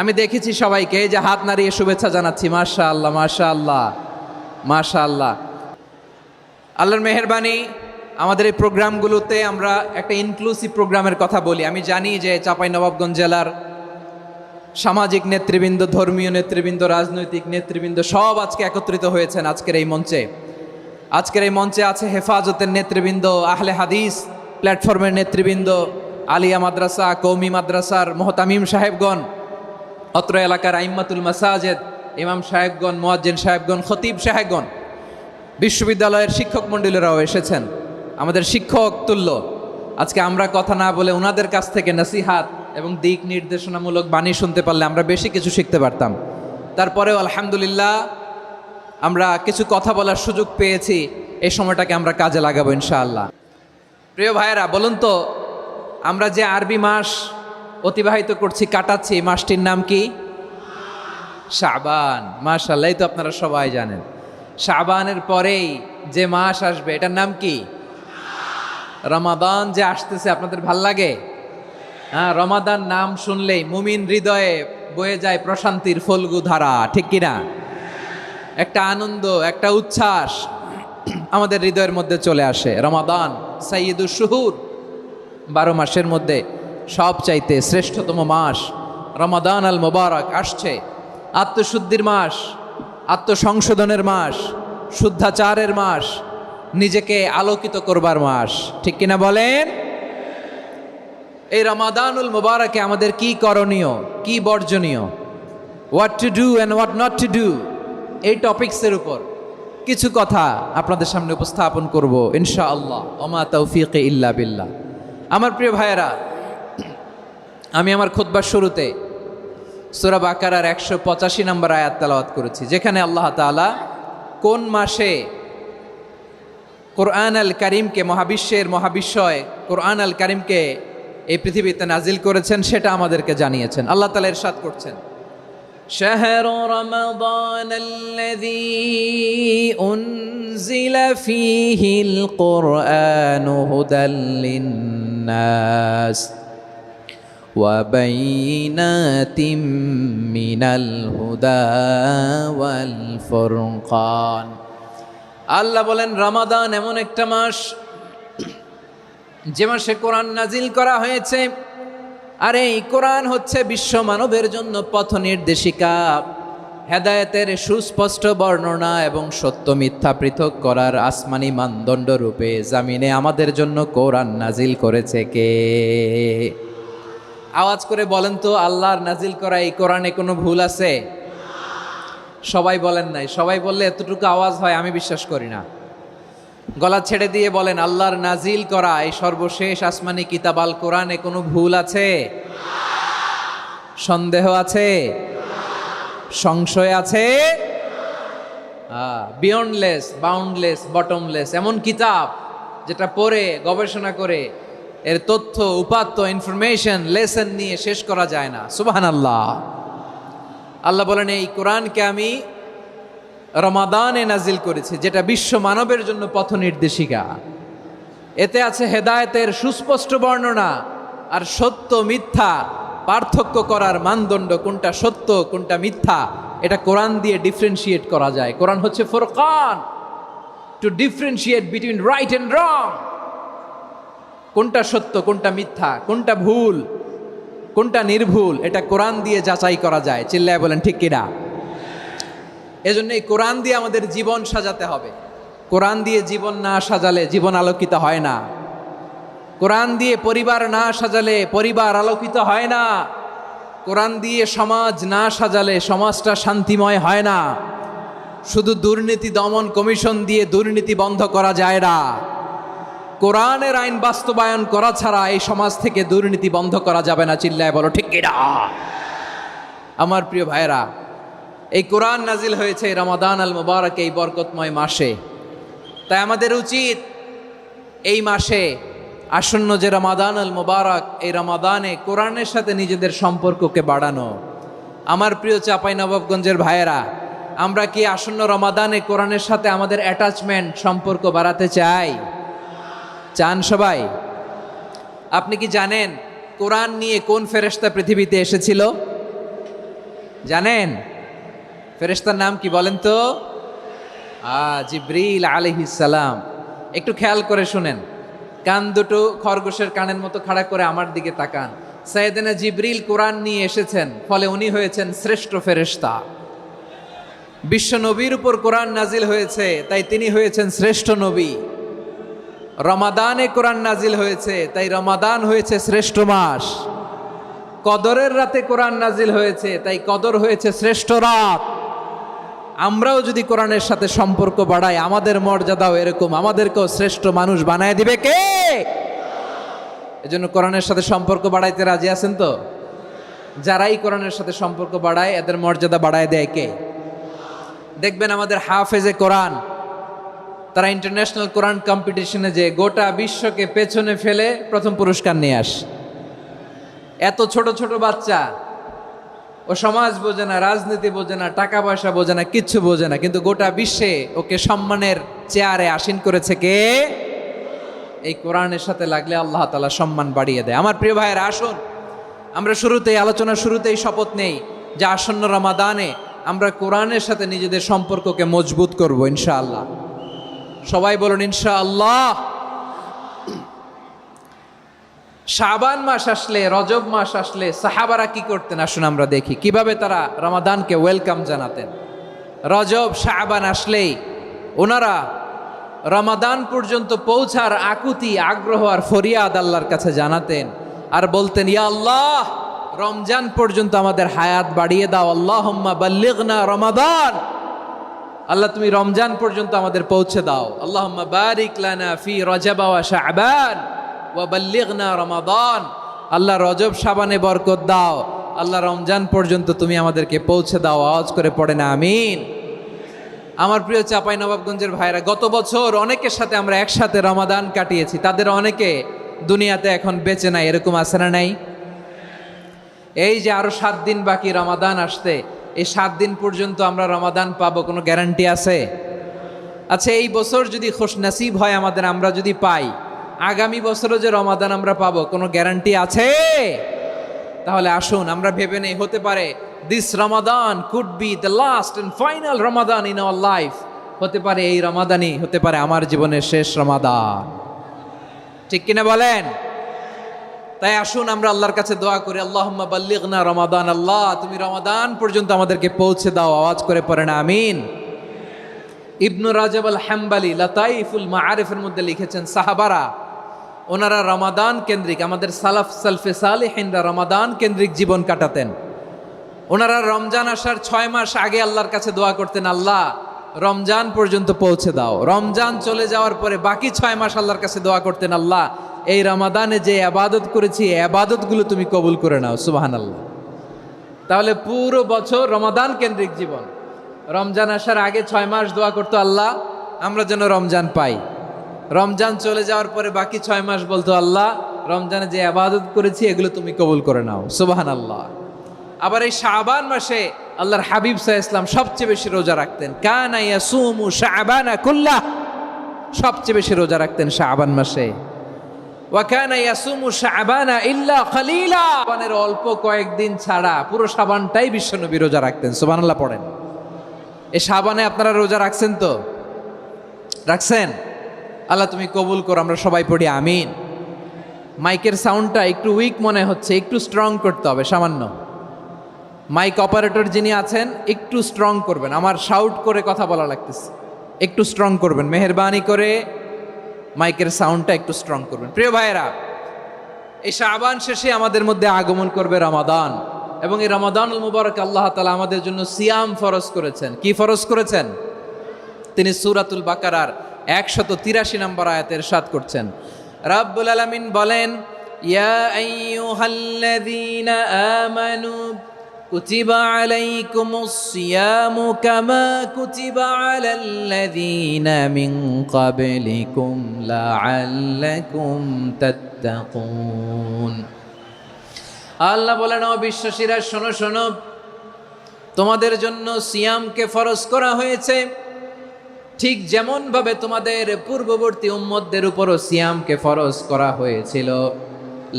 [SPEAKER 1] আমি দেখেছি সবাইকে, এই যে হাত নাড়িয়ে শুভেচ্ছা জানাচ্ছি। মাশাআল্লাহ মাশাআল্লাহ মাশাআল্লাহ। আল্লাহর মেহেরবানি, আমাদের এই প্রোগ্রামগুলোতে আমরা একটা ইনক্লুসিভ প্রোগ্রামের কথা বলি। আমি জানি যে চাঁপাইনবাবগঞ্জ জেলার সামাজিক নেতৃবৃন্দ, ধর্মীয় নেতৃবৃন্দ, রাজনৈতিক নেতৃবৃন্দ সব আজকে একত্রিত হয়েছেন আজকের এই মঞ্চে। আজকের এই মঞ্চে আছে হেফাজতের নেতৃবৃন্দ, আহলে হাদিস প্ল্যাটফর্মের নেতৃবৃন্দ, আলিয়া মাদ্রাসা, কৌমি মাদ্রাসার মোহতামিম সাহেবগণ, অত্র এলাকার আইম্মাতুল মাসাজেদ, ইমাম সাহেবগণ, মুয়াজ্জিন সাহেবগণ, খতিব সাহেবগণ, বিশ্ববিদ্যালয়ের শিক্ষক মণ্ডলীরাও এসেছেন, আমাদের শিক্ষক তুল্য। আজকে আমরা কথা না বলে ওনাদের কাছ থেকে নসিহাত এবং দিক নির্দেশনামূলক বাণী শুনতে পারলে আমরা বেশি কিছু শিখতে পারতাম। তারপরেও আলহামদুলিল্লাহ আমরা কিছু কথা বলার সুযোগ পেয়েছি, এই সময়টাকে আমরা কাজে লাগাবো ইনশাআল্লাহ। প্রিয় ভাইয়েরা, বলুন তো, আমরা যে আরবি মাস অতিবাহিত করছি, কাটাচ্ছি, এই মাসটির নাম কি? শাবান। মাশাআল্লাহ, এই তো আপনারা সবাই জানেন। শাবানের পরেই যে মাস আসবে এটার নাম কি? রমাদান। যে আসতেছে, আপনাদের ভাল লাগে? হ্যাঁ, রমাদান নাম শুনলেই মুমিন হৃদয়ে বয়ে যায় প্রশান্তির ফল্গু ধারা, ঠিক কিনা? একটা আনন্দ, একটা উচ্ছ্বাস আমাদের হৃদয়ের মধ্যে চলে আসে। রমাদান সাইয়্যিদুশ শুহুর, 12 মাসের মধ্যে সবচাইতে শ্রেষ্ঠতম মাস রমাদান আল মুবারক আসছে। আত্মশুদ্ধির মাস, আত্মসংশোধনের মাস, শুদ্ধাচারের মাস, নিজেকে আলোকিত করবার মাস, ঠিক কিনা বলেন? এই রমাদানুল মুবারকে আমাদের কি করণীয়, কি বর্জনীয়, what to do and what not to do, এই টপিকসের উপর কিছু কথা আপনাদের সামনে উপস্থাপন করব ইনশাআল্লাহ। ওমা তৌফিক ইল্লা বিল্লাহ। আমার প্রিয় ভাইয়েরা, আমি আমার খুতবার শুরুতে সূরা বাকারার 185 নম্বর আয়াত তেলাওয়াত করেছি, যেখানে আল্লাহ তাআলা কোন মাসে কোরআন আল কারিমকে, মহাবিশ্বের মহাবিশ্বয় কোরআন আল কারিমকে এই পৃথিবীতে নাজিল করেছেন সেটা আমাদেরকে জানিয়েছেন। আল্লাহ তাআলা ইরশাদ করছেন, শাহরু রমাদান আল্লাযী উনজিলা ফীহিল কুরআনু হুদাল লিন্নাস ওয়া বাইনাতিম মিনাল হুদা ওয়াল ফুরকান। আল্লাহ বলেন, রমাদান এমন একটা মাস যে মাসে কোরআন নাজিল করা হয়েছে, আর এই কোরআন হচ্ছে বিশ্ব মানবের জন্য পথ নির্দেশিকা, হেদায়েতের সুস্পষ্ট বর্ণনা এবং সত্য মিথ্যা পৃথক করার আসমানি মানদণ্ড রূপে জামিনে আমাদের জন্য কোরআন নাজিল করেছে কে? আওয়াজ করে বলেন তো, আল্লাহর নাজিল করা এই কোরআনে কোনো ভুল আছে? সবাই বলেন নাই। সবাই বললে এতটুকু আওয়াজ হয় আমি বিশ্বাস করি না। গলা ছেড়ে দিয়ে বলেন, আল্লাহর নাজিল করা এই সর্বশেষ আসমানি কিতাব আল কোরআনে কোনো ভুল আছে? সন্দেহ আছে? সংশয় আছে? বিয়ন্ডলেস, বাউন্ডলেস, বটমলেস, এমন কিতাব যেটা পড়ে গবেষণা করে এর তথ্য, উপাত্ত, ইনফরমেশন, লেসন নিয়ে শেষ করা যায় না। সুবহানাল্লাহ। আল্লাহ বলেন, এই কোরআনকে আমি রমাদানে নাজিল করেছি, যেটা বিশ্ব মানবের জন্য পথ নির্দেশিকা। এতে আছে হেদায়েতের সুস্পষ্ট বর্ণনা আর সত্য মিথ্যা পার্থক্য করার মানদণ্ড, কোনটা সত্য কোনটা মিথ্যা এটা কোরআন দিয়ে ডিফারেন্সিয়েট করা যায়। কোরআন হচ্ছে ফুরকান, to differentiate between right and wrong. কোনটা সত্য, কোনটা মিথ্যা, কোনটা ভুল, কোনটা নির্ভুল, এটা কোরআন দিয়ে যাচাই করা যায়। চিল্লায় বলেন ঠিক কিনা? এজন্য এই কোরআন দিয়ে আমাদের জীবন সাজাতে হবে। কোরআন দিয়ে জীবন না সাজালে জীবন আলোকিত হয় না। কোরআন দিয়ে পরিবার না সাজালে পরিবার আলোকিত হয় না। কোরআন দিয়ে সমাজ না সাজালে সমাজটা শান্তিময় হয় না। শুধু দুর্নীতি দমন কমিশন দিয়ে দুর্নীতি বন্ধ করা যায় না। কোরআনের আইন বাস্তবায়ন করা ছাড়া এই সমাজ থেকে দুর্নীতি বন্ধ করা যাবে না। চিল্লায় বলো ঠিক কিনা? আমার প্রিয় ভাইরা, এই কোরআন নাজিল হয়েছে রমাদান আল মুবারক, এই বরকতময় মাসে। তাই আমাদের উচিত এই মাসে আসন্ন যে রমাদান আল মুবারক, এই রমাদানে কোরআনের সাথে নিজেদের সম্পর্ককে বাড়ানো। আমার প্রিয় চাঁপাইনবাবগঞ্জের ভাইয়েরা, আমরা কি আসন্ন রমাদানে কোরআনের সাথে আমাদের অ্যাটাচমেন্ট, সম্পর্ক বাড়াতে চাই? চান সবাই? আপনি কি জানেন কোরআন নিয়ে কোন ফেরেশতা পৃথিবীতে এসেছিল? জানেন ফেরেশতার নাম কি বলেন তো? জিবরিল আলাইহিস সালাম। একটু খেয়াল করে শুনেন, কান দুটো খরগোশের কানের মতো খাড়া করে আমার দিকে তাকান। সাইয়েদনা জিবরিল কোরআন নিয়ে এসেছেন, ফলে উনি হয়েছেন শ্রেষ্ঠ ফেরেশতা। বিশ্ব নবীর উপর কোরআন নাজিল হয়েছে, তাই তিনি হয়েছেন শ্রেষ্ঠ নবী। রমাদানে কোরআন নাজিল হয়েছে, তাই রমাদান হয়েছে শ্রেষ্ঠ মাস। কদরের রাতে কোরআন নাজিল হয়েছে, তাই কদর হয়েছে শ্রেষ্ঠ রাত। আমরাও যদি কোরআনের সাথে সম্পর্ক বাড়াই, আমাদের মর্যাদাও এরকম, আমাদেরকেও শ্রেষ্ঠ মানুষ বানায় দিবে কে? এজন্য কোরআনের সাথে সম্পর্ক বাড়াইতে রাজি আছেন তো? যারাই কোরআনের সাথে সম্পর্ক বাড়ায়, এদের মর্যাদা বাড়ায় দেয় কে? দেখবেন আমাদের হাফেজে কোরআন, তারা ইন্টারন্যাশনাল কোরআন কম্পিটিশনে যে গোটা বিশ্বকে পেছনে ফেলে প্রথম পুরস্কার নিয়ে আসে। এত ছোট ছোট বাচ্চা, ও সমাজ বোঝে না, রাজনীতি বোঝে না, টাকা পয়সা বোঝে না, কিচ্ছু বোঝে না, কিন্তু গোটা বিশ্বে ওকে সম্মানের চেয়ারে আসীন করেছে কে? এই কোরআনের সাথে লাগলে আল্লাহ তাআলা সম্মান বাড়িয়ে দেয়। আমার প্রিয় ভাইয়েরা, আসুন আমরা শুরুতেই, আলোচনার শুরুতেই শপথ নেই যে আসন্ন রমাদানে আমরা কোরআনের সাথে নিজেদের সম্পর্ককে মজবুত করব ইনশাআল্লাহ। সবাই বলুন ইনশাআল্লাহ। শাবান মাস আসলে, রজব মাস আসলে সাহাবারা কি করতেন? আসুন আমরা দেখি কিভাবে তারা রমাদানকে ওয়েলকাম জানাতেন। রজব শাবান আসলেই ওনারা রমাদান পর্যন্ত পৌঁছার আকুতি, আগ্রহ আর ফরিয়াদ আল্লাহর কাছে জানাতেন আর বলতেন, ইয়া আল্লাহ, রমজান পর্যন্ত আমাদের হায়াত বাড়িয়ে দাও। আল্লাহুম্মা বাল্লিগনা রমাদান, আল্লাহ তুমি রমজান পর্যন্ত আমাদের পৌঁছে দাও। আল্লাহুম্মা বারিক লানা ফি রজব ওয়া শাবান ওয়া বাল্লিগনা রমাদান, আল্লাহ রজব শাবানে বরকত দাও, আল্লাহ রমজান পর্যন্ত তুমি আমাদেরকে পৌঁছে দাও। আওয়াজ করে পড়ে না আমিন। আমার প্রিয় চাঁপাইনবাবগঞ্জের ভাইরা, গত বছর অনেকের সাথে আমরা একসাথে রমাদান কাটিয়েছি, তাদের অনেকে দুনিয়াতে এখন বেঁচে নাই, এরকম আছে না নাই? এই যে আরো 7 দিন বাকি রমাদান আসতে, এই 7 দিন পর্যন্ত আমরা রমাদান পাবো, কোনো গ্যারান্টি আছে? আচ্ছা, এই বছর যদি খুশনসিব হয় আমাদের, আমরা যদি পাই, আগামী বছরও যে রমাদান আমরা পাবো, কোনো গ্যারান্টি আছে? তাহলে আসুন আমরা ভেবে নেই, হতে পারে this Ramadan could be the last and final Ramadan in our life. হতে পারে এই রমাদানই হতে পারে আমার জীবনের শেষ রমাদান। ঠিক কিনা বলেন? তাই আসুন আমরা আল্লাহর কাছে দোয়া করি, আল্লাহুম্মা বাল্লিগনা রমাদান, আল্লাহ তুমি রমাদান পর্যন্ত আমাদেরকে পৌঁছে দাও। আওয়াজ করে পড়েন আমিন। ইবনু রাজব আল হাম্বালি লাতাইফুল মাআরিফের মধ্যে লিখেছেন, সাহাবারা ওনারা রমাদান কেন্দ্রিক, আমাদের সালাফ সালফে সালেহিনরা রমাদান কেন্দ্রিক জীবন কাটাতেন। ওনারা রমজান আসার 6 মাস আগে আল্লাহর কাছে দোয়া করতেন, আল্লাহ রমজান পর্যন্ত পৌঁছে দাও। রমজান চলে যাওয়ার পরে বাকি 6 মাস আল্লাহর কাছে দোয়া করতেন, আল্লাহ এই রমাদানে যে ইবাদত করেছি, এই ইবাদতগুলো তুমি কবুল করে নাও। সুবহানাল্লাহ। তাহলে পুরো বছর রমাদান কেন্দ্রিক জীবন। রমজান আসার আগে 6 মাস দোয়া করতো, আল্লাহ আমরা যেন রমজান পাই। রমজান চলে যাওয়ার পরে বাকি 6 মাস বলতো, আল্লাহ রমজানে যে ইবাদত করেছি এগুলো তুমি কবুল করে নাও। সুবহানাল্লাহ। আবার এই শাবান মাসে আল্লাহর হাবিব সাল্লাল্লাহু আলাইহি ওয়াসাল্লাম সবচেয়ে বেশি রোজা রাখতেন। কানা ইয়াসুমু শাবানা কুল্লাহ, সবচেয়ে বেশি রোজা রাখতেন শাবান মাসে। ওয়া কানা ইয়াসুমু শাবানা ইল্লা কলিলা, শাবানের অল্প কয়েকদিন ছাড়া পুরো শাবানটাই বিশ্বনবী রোজা রাখতেন। সুবহানাল্লাহ পড়েন। এই শাবানে আপনারা রোজা রাখছেন তো? রাখছেন? আল্লাহ তুমি কবুল করো। আমরা সবাই পড়ি আমিন। মাইকের সাউন্ডটা একটু উইক মনে হচ্ছে, একটু স্ট্রং করতে হবে সামান্য। মাইক অপারেটর যিনি আছেন একটু স্ট্রং করবেন, আমার শাউট করে কথা বলা লাগতেছে, একটু স্ট্রং করবেন মেহেরবানি করে। মাইকের সাউন্ডটা একটু স্ট্রং করবেন। প্রিয় ভাইয়েরা, এই শাবান শেষে আমাদের মধ্যে আগমন করবে রমাদান, এবং এই রমাদানুল মুবারক আল্লাহ তাআলা আমাদের জন্য সিয়াম ফরজ করেছেন। কি ফরজ করেছেন? তিনি সূরাতুল বাকারার 183 নম্বর আয়াতে ইরশাদ করছেন, রাব্বুল আলামিন বলেন, ইয়া আইয়ুহাল্লাযীনা আমানু
[SPEAKER 4] কুতিবা আলাইকুমুস সিয়ামু কামা কুতিবা আলাল্লাযীনা মিন ক্বাবলিকুম লাআল্লাকুম তাত্তাকুন। আল্লাহ বলেন, ও বিশ্বাসীরা শোনো শোনো, তোমাদের জন্য সিয়ামকে ফরজ করা হয়েছে, ঠিক যেমন ভাবে তোমাদের পূর্ববর্তী উম্মতদের উপরও সিয়ামকে ফরজ করা হয়েছিল,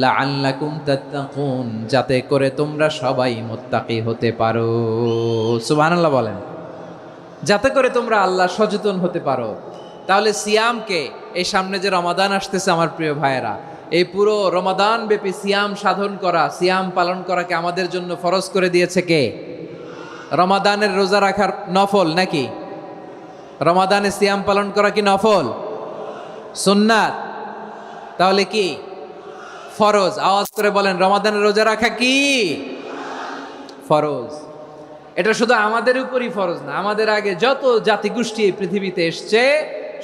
[SPEAKER 4] লাআল্লাকুম তাত্তাকুন, যাতে করে তোমরা সবাই মুত্তাকি হতে পারো। সুবহানাল্লাহ বলেন, যাতে করে তোমরা আল্লাহ সচেতন হতে পারো। তাহলে সিয়ামকে, এই সামনে যে রমাদান আসতেছে আমার প্রিয় ভাইয়েরা, এই পুরো রমাদান ব্যাপী সিয়াম সাধন করা, সিয়াম পালন করাকে আমাদের জন্য ফরজ করে দিয়েছে কে? রমাদানের রোজা রাখার নফল নাকি? রমাদানে সিয়াম পালন করা কি নফল? সুন্নাত? তাহলে কি ফরজ? আওয়াজ করে বলেন, রমাদানের রোজা রাখা কি ফরজ? এটা শুধু আমাদের উপরই ফরজ না, আমাদের আগে যত জাতিগোষ্ঠী এই পৃথিবীতে এসছে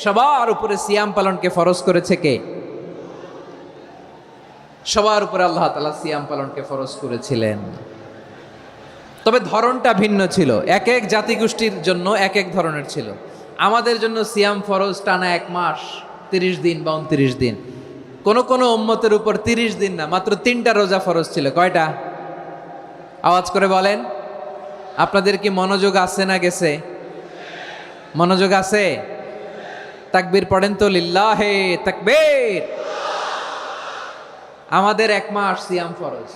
[SPEAKER 4] সবার উপরে সিয়াম পালনকে ফরজ করেছে কে? সবার উপরে আল্লাহ তাআলা সিয়াম পালনকে ফরজ করেছিলেন। তবে ধরনটা ভিন্ন ছিল, এক এক জাতিগোষ্ঠীর জন্য এক এক ধরনের ছিল। আমাদের জন্য সিয়াম ফরজ টানা 1 মাস 30 দিন বা 29 দিন। কোন কোন উম্মতের উপর 30 দিন না, মাত্র 3টা রোজা ফরজ ছিল। কয়টা? আওয়াজ করে বলেন। আপনাদের কি মনোযোগ আছে না গেছে? মনোযোগ আছে? তাকবীর পড়েন তো, লিল্লাহে তাকবীর। আমাদের 1 মাস সিয়াম ফরজ,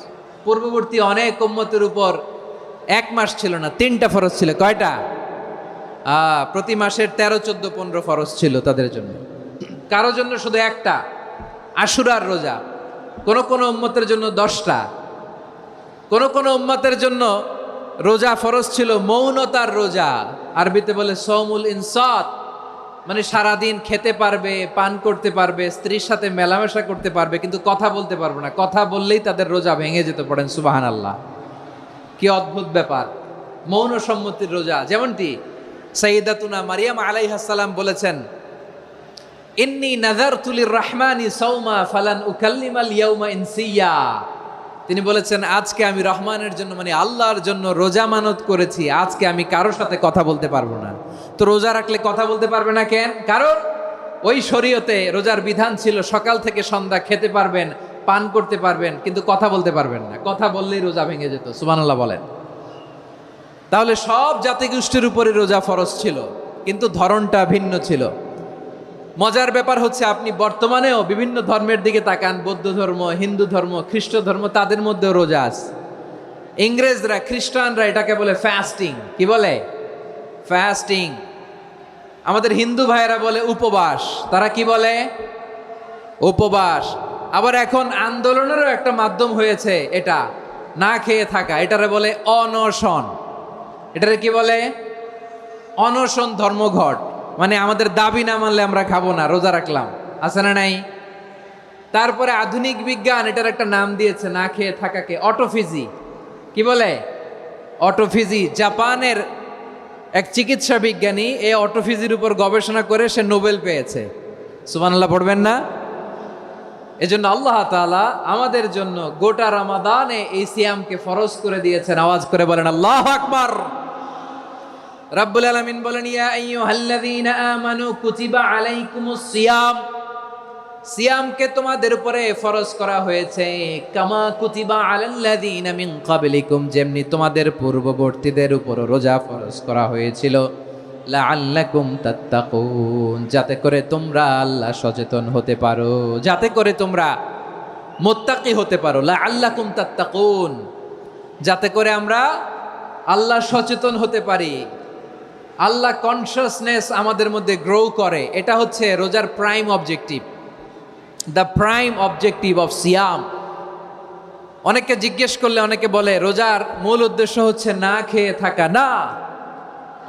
[SPEAKER 4] পূর্ববর্তী অনেক উম্মতের উপর 1 মাস ছিল না, 3টা ফরজ ছিল। কয়টা? প্রতি মাসের 13, 14, 15 ফরজ ছিল তাদের জন্য। কারো জন্য শুধু একটা, আশুরার রোজা। কোন কোন উম্মতের জন্য 10টা। কোন কোন উম্মতের জন্য রোজা ফরজ ছিল মৌনতার রোজা, আরবিতে বলে সৌমুল ইনসাত, মানে সারাদিন খেতে পারবে, পান করতে পারবে, স্ত্রীর সাথে মেলামেশা করতে পারবে, কিন্তু কথা বলতে পারবে না। কথা বললেই তাদের রোজা ভেঙে যেতে। পড়েন সুবহানাল্লাহ। কি অদ্ভুত ব্যাপার, মৌন সম্মতির রোজা। যেমনটি সাইয়্যিদাতুনা মারিয়াম আলাইহিস সালাম বলেছেন, ইন্নী নাযারতু লির-রাহমানি সাওমা ফালান উকাল্লিমাল ইয়াওমা ইনসিয়া। তিনি বলেছেন, আজকে আমি রহমানের জন্য, মানে আল্লাহর জন্য রোজা মানত করেছি, আজকে আমি কারোর সাথে কথা বলতে পারবো না। তো রোজা রাখলে কথা বলতে পারবে না কেন? কারণ ওই শরীয়তে রোজার বিধান ছিল সকাল থেকে সন্ধ্যা খেতে পারবেন, পান করতে পারবেন, কিন্তু কথা বলতে পারবেন না। কথা বললেই রোজা ভেঙে যেত। সুবহানাল্লাহ বলেন। তাহলে সব জাতিগোষ্ঠীর উপরে রোজা ফরজ ছিল, কিন্তু ধরনটা ভিন্ন ছিল। মজার ব্যাপার হচ্ছে, আপনি বর্তমানেও বিভিন্ন ধর্মের দিকে তাকান, বৌদ্ধ ধর্ম, হিন্দু ধর্ম, খ্রিস্ট ধর্ম, তাদের মধ্যেও রোজা আছে। ইংরেজরা, খ্রিস্টানরা এটাকে বলে ফাস্টিং। কি বলে? ফাস্টিং। আমাদের হিন্দু ভাইয়েরা বলে উপবাস। তারা কি বলে? উপবাস। আবার এখন আন্দোলনেরও একটা মাধ্যম হয়েছে এটা, না খেয়ে থাকা। এটারে বলে অনশন। এটারে কি বলে? অনশন ধর্মঘট। মানে আমাদের দাবি না মানলে আমরা খাবো না, রোজা রাখলাম। আছে না নাই? তারপরে আধুনিক বিজ্ঞান এটার একটা নাম দিয়েছে না খেয়ে থাকাকে, অটোফিজি। কি বলে? অটোফিজি। জাপানের এক চিকিৎসা বিজ্ঞানী এই অটোফিজির উপর গবেষণা করে সে নোবেল পেয়েছে। সুবহানাল্লাহ পড়বেন না? এজন্য আল্লাহ তাআলা আমাদের জন্য গোটা রমাদানে এই সিয়ামকে ফরজ করে দিয়েছেন। আওয়াজ করে বলেন আল্লাহু আকবার। রাব্বুল আলামিন বলেন, ইয়া আইয়ুহাল্লাযীনা আমানু কুতিবা আলাইকুমুস সিয়াম। সিয়ামকে তোমাদের উপরে ফরজ করা হয়েছে, কামা কুতিবা আলাল্লাযীনা মিন ক্বাবলিকুম, যেমনি তোমাদের পূর্ববর্তীদের উপর রোজা ফরজ করা হয়েছিল, লাআল্লাকুম তাত্তাকুন, যাতে করে তোমরা আল্লাহ সচেতন হতে পারো, যাতে করে তোমরা মুত্তাকি হতে পারো। লাআল্লাকুম তাত্তাকুন, যাতে করে আমরা আল্লাহ সচেতন হতে পারি, আল্লাহ কনসিয়াসনেস আমাদের মধ্যে গ্রো করে। এটা হচ্ছে রোজার prime objective, the prime objective of সিয়াম। অনেকে জিজ্ঞেস করলে অনেকে বলে রোজার মূল উদ্দেশ্য হচ্ছে না খেয়ে থাকা। না।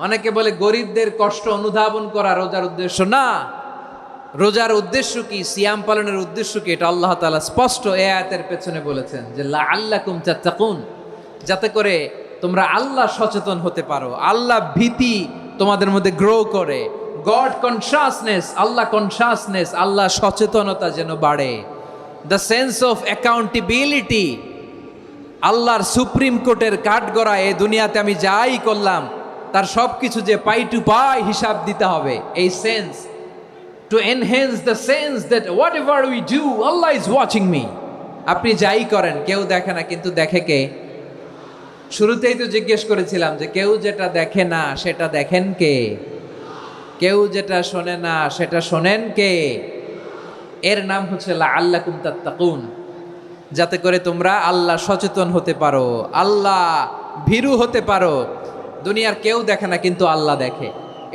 [SPEAKER 4] অনেকে বলে গরিবদের কষ্ট অনুধাবন করা রোজার উদ্দেশ্য। না। রোজার উদ্দেশ্য কি, সিয়াম পালনের উদ্দেশ্য কি, এটা আল্লাহ তাআলা স্পষ্ট এই আয়াতের পেছনে বলেছেন যে লাআল্লাকুম তাত্তাকুন, যাতে করে তোমরা আল্লাহ সচেতন হতে পারো, আল্লাহ ভীতি তোমাদের মধ্যে গ্রো করে, গড কনসিয়াসনেস, আল্লাহ কনসিয়াসনেস, আল্লাহ সচেতনতা যেন বাড়ে, দ্য সেন্স অফ অ্যাকাউন্টেবিলিটি
[SPEAKER 1] আল্লাহর সুপ্রিম কোর্টের কাঠগড়া এই দুনিয়াতে আমি যাই করলাম তার সব কিছু যে পাই টু পাই হিসাব দিতে হবে, এই sense, to enhance the sense that what ever we do Allah is watching me. আপনি যাই করেন কেউ দেখে না, কিন্তু দেখে কে? শুরুতেই তো জিজ্ঞেস করেছিলাম যে কেউ যেটা দেখে না সেটা দেখেন কে? কেউ যেটা শোনে না সেটা শোনেন কে? এর নাম হচ্ছে লাআল্লাকুম তাত্তাকুন, যাতে করে তোমরা আল্লাহ সচেতন হতে পারো, আল্লাহ ভীরু হতে পারো। দুনিয়ার কেউ দেখে না, কিন্তু আল্লাহ দেখে।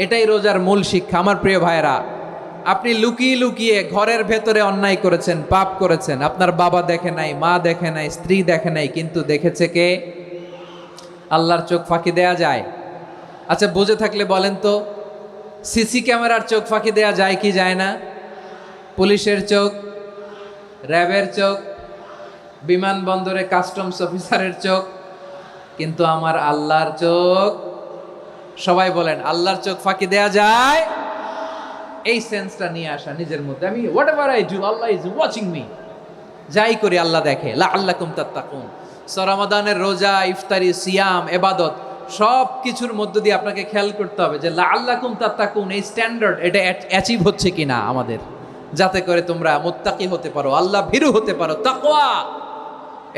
[SPEAKER 1] এটাই রোজার মূল শিক্ষা। আমার প্রিয় ভাইরা, আপনি লুকিয়ে লুকিয়ে ঘরের ভেতরে অন্যায় করেছেন, পাপ করেছেন, আপনার বাবা দেখে নাই, মা দেখে নাই, স্ত্রী দেখে নাই, কিন্তু দেখেছে কে? আল্লাহর চোখ ফাঁকি দেয়া যায়? আচ্ছা, বুঝে থাকলে বলেন তো, সিসি ক্যামেরার চোখ ফাঁকি দেয়া যায় কি যায় না? পুলিশের চোখ, র্যাবের চোখ, বিমানবন্দরে কাস্টমস অফিসারের চোখ, কিন্তু আমার আল্লাহর চোখ? সবাই বলেন, আল্লাহর চোখ ফাঁকি দেয়া যায়? এই সেন্সটা নিয়ে আসা নিজের মধ্যে, আমি what ever I do Allah is watching me, যাই করি আল্লাহ দেখে। লাআল্লাকুম তাত্তাকুন। রমাদানের রোজা, ইফতারি, সিয়াম, ইবাদত সব কিছুর মধ্য দিয়ে আপনাকে খেয়াল করতে হবে যে লাআল্লাকুম তাত্তাকুন এই স্ট্যান্ডার্ড এটা অ্যাচিভ হচ্ছে কিনা আমাদের, যাতে করে তোমরা মুত্তাকি হতে পারো, আল্লাহ ভীরু হতে পারো। তাকওয়া,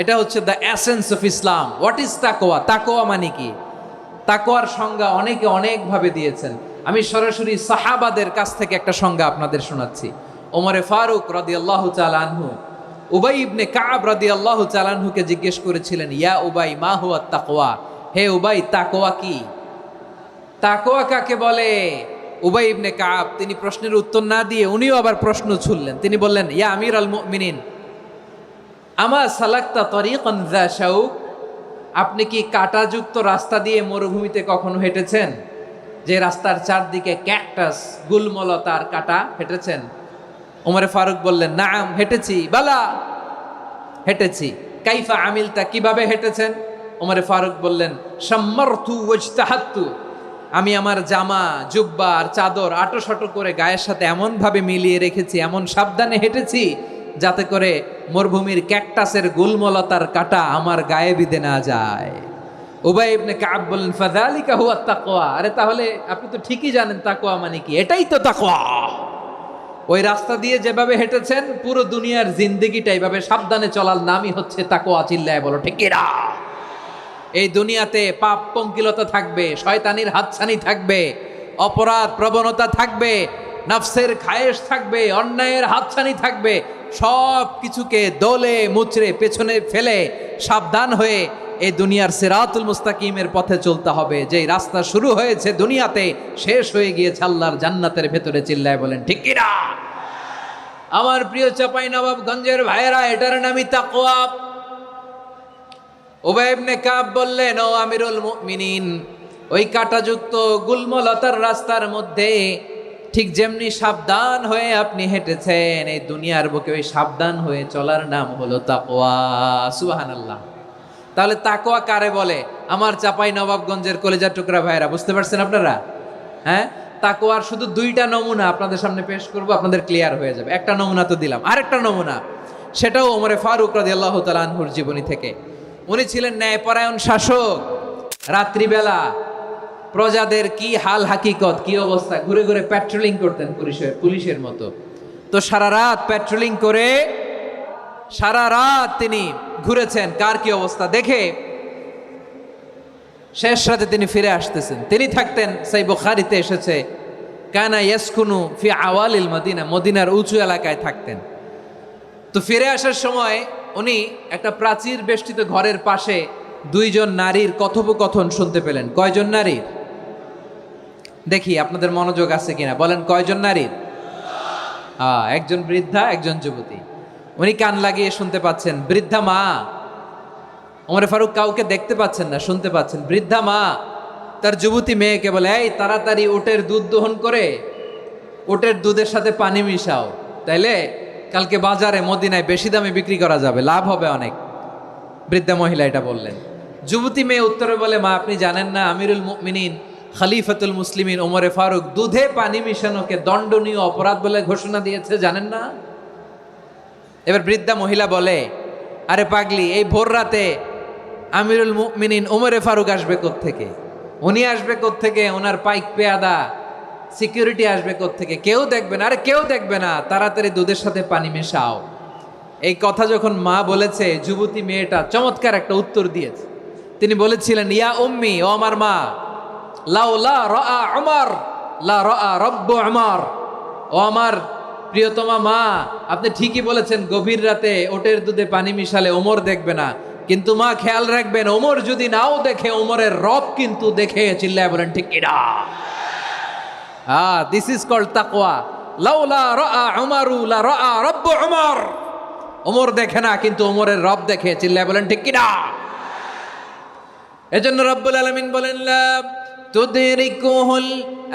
[SPEAKER 1] এটা হচ্ছে the essence of Islam. What is তাকওয়া? তাকওয়া মানে কি? তাকওয়ার সংজ্ঞা অনেকে অনেকভাবে দিয়েছেন। আমি সরাসরি সাহাবাদের কাছ থেকে একটা সংজ্ঞা আপনাদের শোনাচ্ছি। ওমরে ফারুক রাদিয়াল্লাহু তাআলা আনহু উবাই ইবনে কাব রাদিয়াল্লাহু তাআলা আনহুকে জিজ্ঞেস করেছিলেন, ইয়া উবাই মা হুয়া তাকওয়া? হে উবাই, তাকওয়া কি? তাকওয়া কাকে বলে? উবাই ইবনে কাব তিনি প্রশ্নের উত্তর না দিয়ে উনিও আবার প্রশ্ন ছুড়লেন। তিনি বললেন, ইয়া আমিরাল মুমিনিন, আমা সালাকতা তরিকান যা শাউক? আপনি কি কাঁটাযুক্ত রাস্তা দিয়ে মরুভূমিতে কখনো হেঁটেছেন? যে রাস্তার চারদিকে ক্যাকটাস, গুলমলতার কাঁটা, হেঁটেছেন? ওমরে ফারুক বললেন, নাম, হেঁটেছি। বালা, হেঁটেছি। কাইফা আমিলতা, কিভাবে হেঁটেছেন? ওমরে ফারুক বললেন, শাম্মারতু ওয়াজতাহাত্তু, আমি আমার জামা, জুব্বা আর চাদর আটোসাটো করে গায়ের সাথে এমন ভাবে মিলিয়ে রেখেছি, এমন সাবধানে হেঁটেছি যাতে করে মরুভূমির ক্যাকটাসের গুলমলতার কাঁটা আমার গায়ে বিঁধে না যায়। উবাই ইবনে কাব বললেন, ফাযালিকা হুয়া তাকওয়া। আরে তাহলে আপনি তো ঠিকই জানেন তাকওয়া মানে কি, এটাই তো তাকওয়া। ওই রাস্তা দিয়ে যেভাবে হেঁটেছেন পুরো দুনিয়ার জিন্দেগিটা এইভাবে সাবধানে চলার নামই হচ্ছে তাকওয়া। চিল্লায় বলো ঠিক কিনা? এই দুনিয়াতে পাপ পঙ্কিলতা থাকবে, শয়তানির হাতছানি থাকবে, অপরাধ প্রবণতা থাকবে, নফসের খায়েশ থাকবে, অন্যায়ের হাতছানি থাকবে। সব কিছুকে দোলে মুচড়ে পেছনে ফেলে সাবধান হয়ে এই দুনিয়ার সিরাতুল মুস্তাকিমের পথে চলতে হবে। যেই রাস্তা শুরু হয়েছে দুনিয়াতে, শেষ হয়ে গিয়েছে আল্লাহর জান্নাতের ভেতরে। চিল্লায় বলেন ঠিক কিনা? আমার প্রিয় চাঁপাইনবাবগঞ্জের ভাইয়েরা, এটার নামই তাকওয়া। উবাই ইবনে কাব বললেন, ও আমিরুল মুমিনিন, ওই কাঁটাযুক্ত গুলমলতার রাস্তার মধ্যে ঠিক যেমনি সাবধান হয়ে আপনি হেঁটেছেন, এই দুনিয়ার বুকে ওই সাবধান হয়ে চলার নাম হলো তাকওয়া। সুবহানাল্লাহ। তাহলে তাকওয়া কারে বলে? আমার চাঁপাইনবাবগঞ্জের কলেজার টুকরা ভাইয়েরা, বুঝতে পারছেন আপনারা? হ্যাঁ, তাকওয়ার শুধু দুইটা নমুনা আপনাদের সামনে পেশ করব, আপনাদের ক্লিয়ার হয়ে যাবে। একটা নমুনা তো দিলাম, আরেকটা নমুনা, সেটাও ওমরে ফারুক রাদিয়াল্লাহু তাআলা আনহুর জীবনী থেকে। উনি ছিলেন ন্যায়পরায়ণ শাসক। রাত্রিবেলা প্রজাদের কি হাল হাকিকত, কি অবস্থা, ঘুরে ঘুরে প্যাট্রোলিং করতেন পুলিশের মতো। তো সারা রাত প্যাট্রোলিং করে সারা রাত তিনি ঘুরেছেন কার কি অবস্থা দেখে। শেষ রাতে তিনি ফিরে আসতেছেন। তিনি থাকতেন, সেই বুখারীতে এসেছে, কানা ইয়াসকুনু ফি আওয়ালিল মদিনা, মদিনার উঁচু এলাকায় থাকতেন। তো ফিরে আসার সময় উনি একটা প্রাচীর বেষ্টিত ঘরের পাশে দুইজন নারীর কথোপকথন শুনতে পেলেন। কয়জন নারীর? দেখি আপনাদের মনোযোগ আছে কিনা, বলেন কয়জন নারীর? একজন বৃদ্ধা, একজন যুবতী। উনি কান লাগিয়ে শুনতে পাচ্ছেন। বৃদ্ধা মা, ওমর ফারুক কাউকে দেখতে পাচ্ছেন না, শুনতে পাচ্ছেন। বৃদ্ধা মা তার যুবতী মেয়েকে বলে, এই তাড়াতাড়ি উটের দুধ দহন করে উটের দুধের সাথে পানি মিশাও, তাইলে কালকে বাজারে মদিনায় বেশি দামে বিক্রি করা যাবে, লাভ হবে অনেক। বৃদ্ধা মহিলা এটা বললেন। যুবতী মেয়ে উত্তরে বলে, মা আপনি জানেন না আমিরুল মুমিনিন খলিফাতুল মুসলিমিন ওমরে ফারুক দুধে পানি মিশানোকে দণ্ডনীয় অপরাধ বলে ঘোষণা দিয়েছে, জানেন না? এবার বৃদ্ধা মহিলা বলে, আরে পাগলি, এই ভোর রাতে
[SPEAKER 4] আমিরুল মুমিনিন ওমরে ফারুক আসবে কোত্থেকে? উনি আসবে কোত্থেকে? ওনার পাইক পেয়াদা সিকিউরিটি আসবে কোত্থেকে? কেউ দেখবে না। আরে কেউ দেখবে না, তাড়াতাড়ি দুধের সাথে পানি মেশাও। এই কথা যখন মা বলেছে, যুবতী মেয়েটা চমৎকার একটা উত্তর দিয়েছে। তিনি বলেছিলেন, ইয়া উম্মি, ও আমার মা, লাউলা রাআ উমর লা রাআ রব্বু উমর। ও আমার প্রিয়তমা মা, আপনি ঠিকই বলেছেন, গভীর রাতে ওটের দুধে পানি মিশালে ওমর দেখবে না, কিন্তু মা খেয়াল রাখবেন, ওমর যদি নাও দেখে, ওমরের রব কিন্তু দেখে। চিল্লায় বলেন ঠিক কিনা? দিস ইজ কল্ড তাকওয়া। লাউলা রাআ উমরু লা রাআ রব্বু উমর। ওমর দেখে না, কিন্তু ওমরের রব দেখে। চিল্লায় বলেন ঠিক কিনা? এজন্য রব্বুল আলামিন বলেন, লা তুদরিকুহুল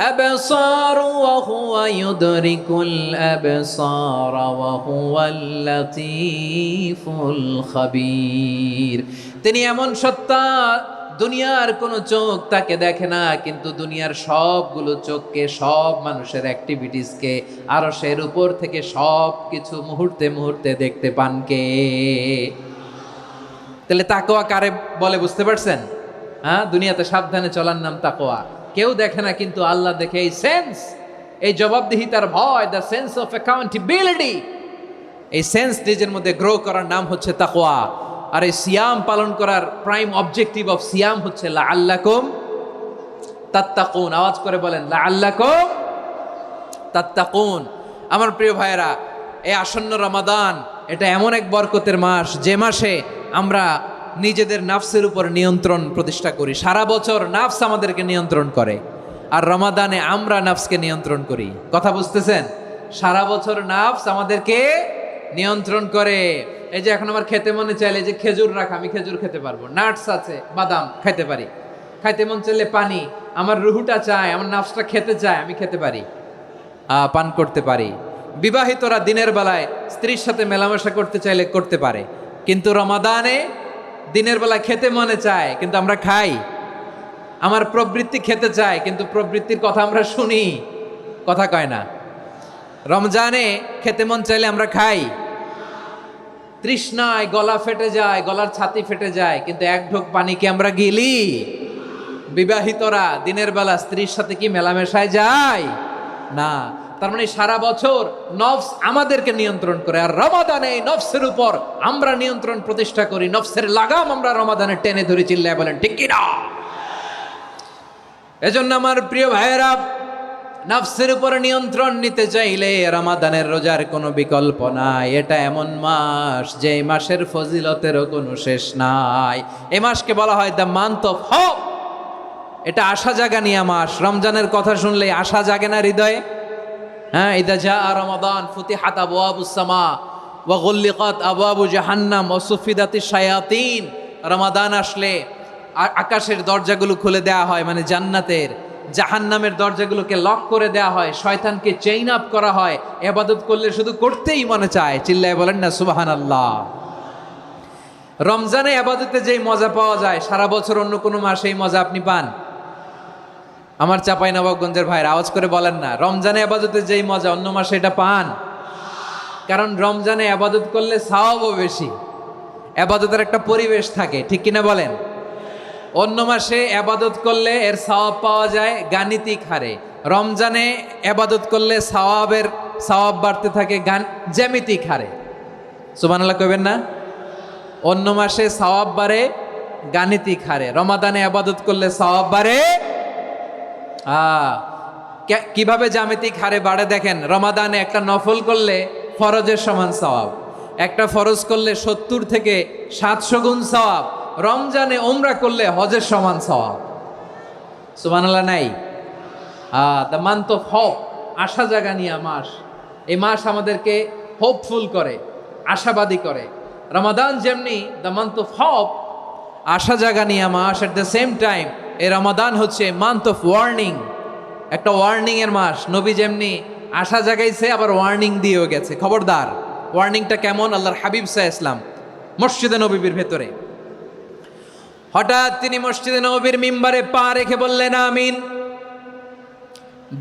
[SPEAKER 4] আবসার ওয়া হুয়া ইউদরিকুল আবসার ওয়া হুয়াল লাতীফুল খাবীর। তিনি এমন সত্তা, দুনিয়ার কোনো চোখ তাকে দেখে না, কিন্তু দুনিয়ার সবগুলো চোখকে, সব মানুষের অ্যাক্টিভিটিসকে, আরশের উপর থেকে সব কিছু মুহূর্তে মুহূর্তে দেখতে পান কে? তাহলে তাকওয়া কারে বলে বুঝতে পারছেন? দুনিয়াতে সাবধানে চলার নাম তাকওয়া। কেউ দেখে না, কিন্তু আল্লাহ দেখে। এই সেন্স, এই জবাবদিহিতার ভয়, দ্য সেন্স অফ অ্যাকাউন্টেবিলিটি, এই সেন্স নিজের মধ্যে গ্রো করার নাম হচ্ছে তাকওয়া। আর এই সিয়াম পালন করার প্রাইম অবজেক্টিভ অফ সিয়াম হচ্ছে লাআল্লাকুম তাত্তাকুন। আওয়াজ করে বলেন, লাআল্লাকুম তাত্তাকুন। আমার প্রিয় ভাইয়েরা, এই আসন্ন রমাদান, এটা এমন এক বরকতের মাস, যে মাসে আমরা নিজেদের নাফসের উপর নিয়ন্ত্রণ প্রতিষ্ঠা করি। সারা বছর নাফস আমাদেরকে নিয়ন্ত্রণ করে, আর রমাদানে আমরা নাফসকে নিয়ন্ত্রণ করি। কথা বুঝতেছেন? সারা বছর নাফস আমাদেরকে নিয়ন্ত্রণ করে। এই যে এখন আমার খেতে মনে চাইলে যে খেজুর রাখ, আমি খেজুর খেতে পারবো, নাটস আছে, বাদাম খাইতে পারি। খাইতে মন চাইলে পানি, আমার রুহুটা চায়, আমার নাফসটা খেতে চায়, আমি খেতে পারি, পান করতে পারি। বিবাহিতরা দিনের বেলায় স্ত্রীর সাথে মেলামেশা করতে চাইলে করতে পারে, কিন্তু রমাদানে দিনের বেলা খেতে মনে চায়, কিন্তু আমরা খাই। আমার প্রবৃত্তি খেতে চায়, কিন্তু প্রবৃত্তির কথা আমরা শুনি, কথা কয় না। রমজানে খেতে মন চাইলে আমরা খাই, তৃষ্ণায় গলা ফেটে যায়, গলার ছাতি ফেটে যায়, কিন্তু এক ঢোক পানি কি আমরা গিলি? বিবাহিতরা দিনের বেলা স্ত্রীর সাথে কি মেলামেশায় যায়? না। তার মানে সারা বছর নফস আমাদেরকে নিয়ন্ত্রণ করে, আর রমাদানে এই নফসের উপর আমরা নিয়ন্ত্রণ প্রতিষ্ঠা করি। নফসের লাগাম আমরা রমাদানে টেনে ধরে। চিল্লায় বলেন ঠিক কিনা? এজন্য আমার প্রিয় ভাইয়েরা, নফসের উপর নিয়ন্ত্রণ নিতে চাইলে রমাদানের রোজার কোনো বিকল্প নাই। এটা এমন মাস, যে মাসের ফজিলতেরও কোনো শেষ নাই। এই মাসকে বলা হয় দ্য মান্থ অফ হোপ। এটা আশা জাগানিয়া মাস। রমজানের কথা শুনলে আশা জাগে না হৃদয়ে? ইদা জাআ রমাদান ফুতিহাত আবওয়াবুস সামা ওয়া গুল্লিকাত আবওয়াবু জাহান্নাম ওয়া সুফিদাতিশ শায়াতিন। রমাদান আসলে আকাশের দরজাগুলো খুলে দেওয়া হয়, মানে জান্নাতের। জাহান্নামের দরজাগুলোকে লক করে দেওয়া হয়, শয়তানকে চেইন আপ করা হয়। ইবাদত করলে শুধু করতেই মনে চায়। চিল্লায় বলেন না সুবহানাল্লাহ। রমজানে ইবাদতে যেই মজা পাওয়া যায়, সারা বছর অন্য কোনো মাসে এই মজা আপনি পান? আমার চাঁপাইনবাবগঞ্জের ভাইরা আওয়াজ করে বলেন না, রমজানে ইবাদতে যেই মজা অন্য মাসে এটা পান? কারণ রমজানে ইবাদত করলে সওয়াবও বেশি, ইবাদতের একটা পরিবেশ থাকে, ঠিক কিনা বলেন? অন্য মাসে ইবাদত করলে এর সওয়াব পাওয়া যায় গাণিতিক হারে, রমজানে ইবাদত করলে সওয়াব বাড়তে থাকে জ্যামিতিক হারে। সুবহানাল্লাহ কইবেন না? অন্য মাসে সওয়াব বাড়ে গাণিতিক হারে, রমাদানে ইবাদত করলে সওয়াব বাড়ে কিভাবে জ্যামিতিক হারে বাড়ে দেখেন। রমাদানে একটা নফল করলে ফরজের সমান সওয়াব, একটা ফরজ করলে 70 থেকে 700 গুণ সওয়াব। রমজানে উমরা করলে হজের সমান সওয়াব। সুবহানাল্লাহ নাই? দ্য মান্থ অফ হোপ, আশা জাগানিয়া মাস। এই মাস আমাদেরকে হোপফুল করে, আশাবাদী করে। রমাদান যেমনি দ্য মান্থ অফ হোপ, আশা জাগানিয়া মাস, এট দ্য সেম টাইম এই রমাদান হচ্ছে মান্থ অফ ওয়ার্নিং, একটা ওয়ার্নিং এর মাস। নবী যেমনি আশা জাগাইছে, আবার ওয়ার্নিং দিয়েও গেছে, খবরদার। ওয়ার্নিংটা কেমন? আল্লাহর হাবিব সাল্লাল্লাহু আলাইহি ওয়াসাল্লাম মসজিদে নববীর ভেতরে, হঠাৎ তিনি মসজিদে নববীর মিম্বারে পা রেখে বললেন আমিন।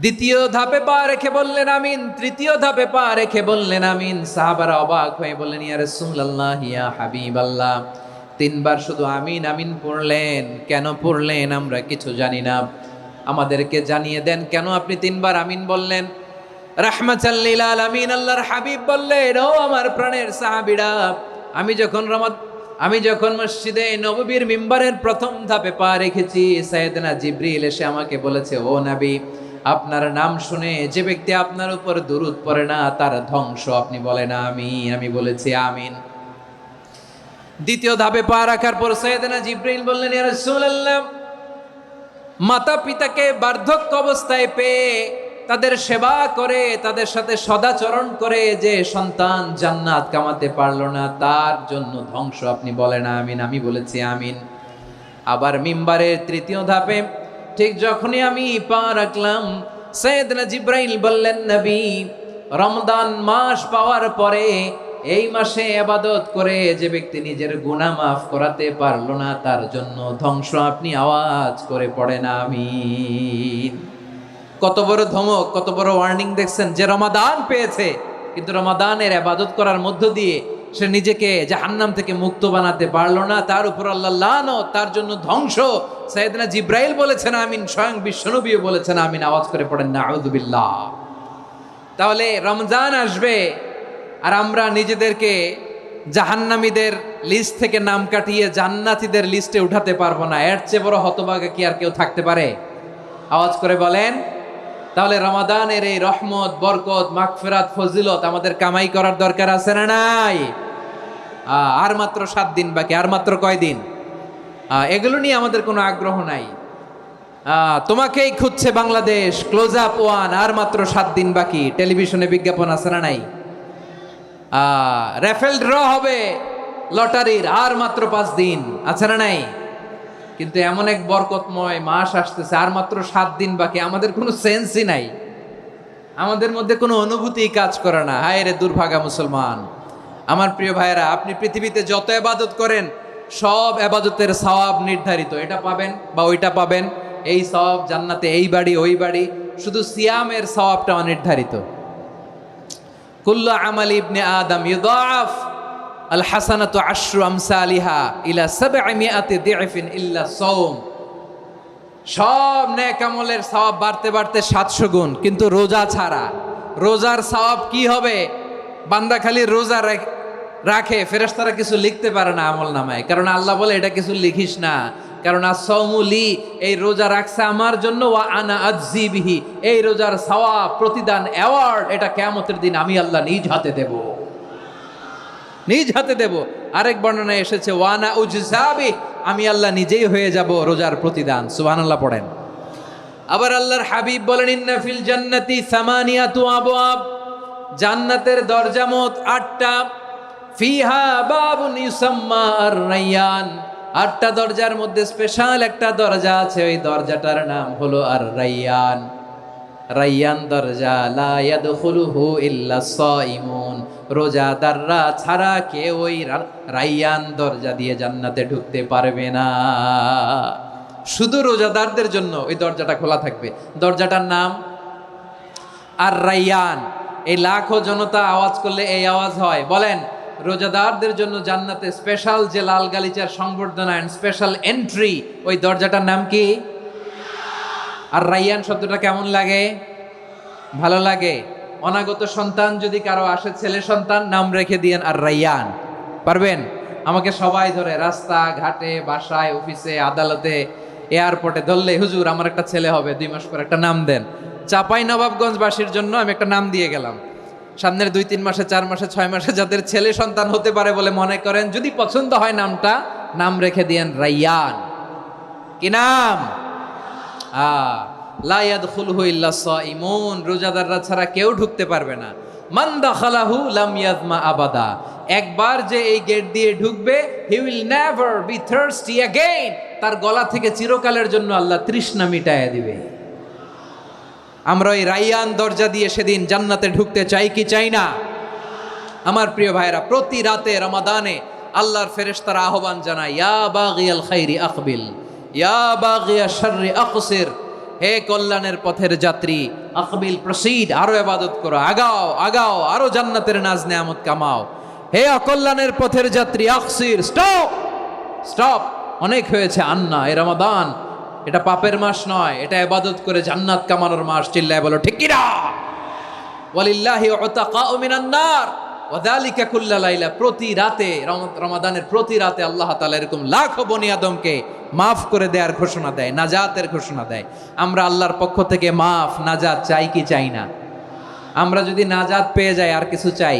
[SPEAKER 4] দ্বিতীয় ধাপে পা রেখে বললেন আমিন, তৃতীয় ধাপে পা রেখে বললেন আমিন। সাহাবারা অবাক হয়ে বললেন, ইয়া রাসূলুল্লাহ, ইয়া হাবিবাল্লাহ, তিনবার শুধু আমিন আমিন পড়লেন। কেন পড়লেন আমরা কিছু জানি না, আমাদেরকে জানিয়ে দেন কেন আপনি তিনবার আমিন বললেন। রাহমাতাল লিল আলামিন আল্লাহর হাবিব বললেন, ও আমার প্রাণের সাহাবীরা, আমি যখন মসজিদে নববীর মিম্বারের প্রথম ধাপে পা রেখেছি, সাইয়েদনা জিবরিল এসে আমাকে বলেছে, ও নবী, আপনার নাম শুনে যে ব্যক্তি আপনার উপর দুরূদ পড়ে না তার ধ্বংস। আপনি বলেন আমিন। আমি বলেছি আমিন। দ্বিতীয় ধাপে পা রাখার পর সাইয়েদনা জিবরিল বললেন, ইয়া রাসূলুল্লাহ, মাতা পিতাকে বার্ধক্য অবস্থায় পেয়ে তাদের সেবা করে, তাদের সাথে সদাচরণ করে যে সন্তান জান্নাত কামাতে পারলো না তার জন্য ধ্বংস। আপনি বলেন আমিন। আমি বলেছি আমিন। আবার মিম্বারের তৃতীয় ধাপে ঠিক যখনই আমি পা রাখলাম, সাইয়েদনা জিবরাইল বললেন, নবী, রমজান মাস পাওয়ার পরে এই মাসে ইবাদত করে যে ব্যক্তি নিজের গুনাহ মাফ করাতে পারলো না তার জন্য ধ্বংস। আপনি আওয়াজ করে পড়েন আমিন। কত বড় ধমক, কত বড় ওয়ার্নিং দেখছেন, যে রমাদান পেয়েছে কিন্তু রমাদানের ইবাদত করার মধ্য দিয়ে সে নিজেকে জাহান্নাম থেকে মুক্ত বানাতে পারলো না, তার উপর আল্লাহ লানত, তার জন্য ধ্বংস। সাইয়েদনা জিবরাইল বলেছেন আমিন, স্বয়ং বিশ্বনবীও বলেছেন আমিন। আওয়াজ করে পড়েন নাউযুবিল্লাহ। তাহলে রমজান আসবে আর আমরা নিজেদেরকে জাহান্নামীদের লিস্ট থেকে নাম কাটিয়ে জান্নাতীদের লিস্টে উঠাতে পারবো না। এর চেয়ে বড় হতভাগা কি আর কেউ থাকতে পারে? আওয়াজ করে বলেন। তাহলে রমাদানের এই রহমত, বরকত, মাগফিরাত, ফজিলত আমাদের কামাই করার দরকার আছে না নাই? আর মাত্র 7 দিন বাকি। আর মাত্র কয় দিন? এগুলো নিয়ে আমাদের কোনো আগ্রহ নাই। তোমাকেই খুঁজছে বাংলাদেশ, ক্লোজ আপ ওয়ান, আর মাত্র 7 দিন বাকি। টেলিভিশনে বিজ্ঞাপন আছে না নাই? রেফেল ড্র হবে লটারির, আর মাত্র 5 দিন, আছে না নাই? কিন্তু এমন এক বরকতময় মাস আসতেছে, আর মাত্র 7 দিন বাকি। আমাদের কোনো সেন্সই নাই, আমাদের মধ্যে কোনো অনুভূতি কাজ করে না। হায় রে দুর্ভাগা মুসলমান। আমার প্রিয় ভাইয়েরা, আপনি পৃথিবীতে যত ইবাদত করেন সব ইবাদতের সওয়াব নির্ধারিত। এটা পাবেন বা ওইটা পাবেন, এই সওয়াব জান্নাতে, এই বাড়ি ওই বাড়ি। শুধু সিয়ামের সওয়াবটা অনির্ধারিত। কুল্লু আমাল ইবনে আদম ইউদাআফ আল হাসানাতু আশরু আমসালিহা ইলা 700 দি'ফিন ইল্লা সাওম। সব নেক আমলের সওয়াব বাড়তে বাড়তে 700 গুণ, কিন্তু রোজা ছাড়া। রোজার সওয়াব কি হবে? বান্দা খালি রোজা রাখে, ফেরেশতারা কিছু লিখতে পারে না আমল নামায়, কারণ আল্লাহ বলে এটা কিছু লিখিস না, কারণ as-সাওমু লি, এই রোজা রাখছে আমার জন্য, ওয়া আনা আজজি বিহি, এই রোজার সওয়াব, প্রতিদান, অ্যাওয়ার্ড এটা কিয়ামতের দিন আমি আল্লাহ নিজ হাতে দেব, নিজ হাতে দেব। আরেক বর্ণনায় এসেছে ওয়ানা উজজাবি, আমি আল্লাহ নিজেই হয়ে যাব রোজার প্রতিদান। সুবহানাল্লাহ পড়েন। আবার আল্লাহর হাবিব বলেন, ইন্না ফিল জান্নাতি সামানিয়াতু আবওয়াব, জান্নাতের দরজা মোট 8টা। ফিহা বাবুন ইউসাম্মা আর-রায়্যান, 8টা দরজার মধ্যে স্পেশাল একটা দরজা আছে, ওই দরজাটার নাম হলো আর-রায়্যান। রায়্যান দরজা, লা ইয়াদখুলুহু ইল্লা সাইমুন, রোজাদাররা ছাড়া কেউ ওই রায়্যান দরজা দিয়ে জান্নাতে ঢুকতে পারবে না। শুধু রোজাদারদের জন্য ওই দরজাটা খোলা থাকবে। দরজাটার নাম আর-রায়্যান। এই লাখো জনতা আওয়াজ করলে এই আওয়াজ হয়। বলেন, রোজাদারদের জন্য জান্নাতে স্পেশাল যে লাল গালিচার সংবর্ধনা এন্ড স্পেশাল এন্ট্রি, ওই দরজাটার নাম কি? আর রায়্যান শব্দটা কেমন লাগে? ভালো লাগে। অনাগত সন্তান যদি কারো আসে, ছেলে সন্তান, নাম রেখে দিয়েন আর রায়্যান। পারবেন? আমাকে সবাই ধরে রাস্তা ঘাটে, বাসায়, অফিসে, আদালতে, এয়ারপোর্টে ধরলে, হুজুর আমার একটা ছেলে হবে 2 মাস পর, একটা নাম দেন। চাঁপাইনবাবগঞ্জবাসীর জন্য আমি একটা নাম দিয়ে গেলাম। সামনের 2-3 মাসে, 4 মাসে, 6 মাসে যাদের ছেলে সন্তান হতে পারে বলে মনে করেন, যদি পছন্দ হয় নামটা, নাম রেখে দিয়েন রায়্যান। কি নাম? লা ইয়াদখুলুহু ইল্লা সাইমুন, রোজাদাররা ছাড়া কেউ ঢুকতে পারবে না। মান দাখালাহু লাম ইয়াজমা আবাদা, একবার যে এই গেট দিয়ে ঢুকবে, he will never be thirsty again, তার গলা থেকে চিরকালের জন্য আল্লাহ তৃষ্ণা মিটায়া দিবে। আমরা ওই রায়্যান দরজা দিয়ে সেদিন জান্নাতে ঢুকতে চাই কি চাই না? আমার প্রিয় ভাইরা, প্রতি রাতে রমাদানে আল্লাহর ফেরেশতারা আহ্বান জানায়, ইয়া বাগিয়াল খাইরি আকবিল, ইয়া বাগিয়া শাররি আকসির, হে কল্যাণের পথের যাত্রী, আকবিল, প্রসিড, আরো ইবাদত করো, আগাও আগাও, আরো জান্নাতের নাজ নেয়ামত কামাও। হে অকল্যাণের পথের যাত্রী, আকসির, স্টপ,
[SPEAKER 1] স্টপ, অনেক হয়েছে। আন্না, এ রমাদান এটা পাপের মাস নয়, এটা ইবাদত করে জান্নাত কামানোর মাস। চিল্লায় বলো ঠিক কিনা? ওয়ালিল্লাহি উতাকাউ মিনান নার ওয়া যালিকা কুল্লা লাইলা। প্রতি রাতে, রমাদানের প্রতি রাতে আল্লাহ তাআলা এরকম লাখো বনি আদমকে মাফ করে দেওয়ার ঘোষণা দেয়, নাজাতের ঘোষণা দেয়। আমরা আল্লাহর পক্ষ থেকে মাফ, নাজাত চাই কি চাই না? আমরা যদি নাজাত পেয়ে যাই আর কিছু চাই?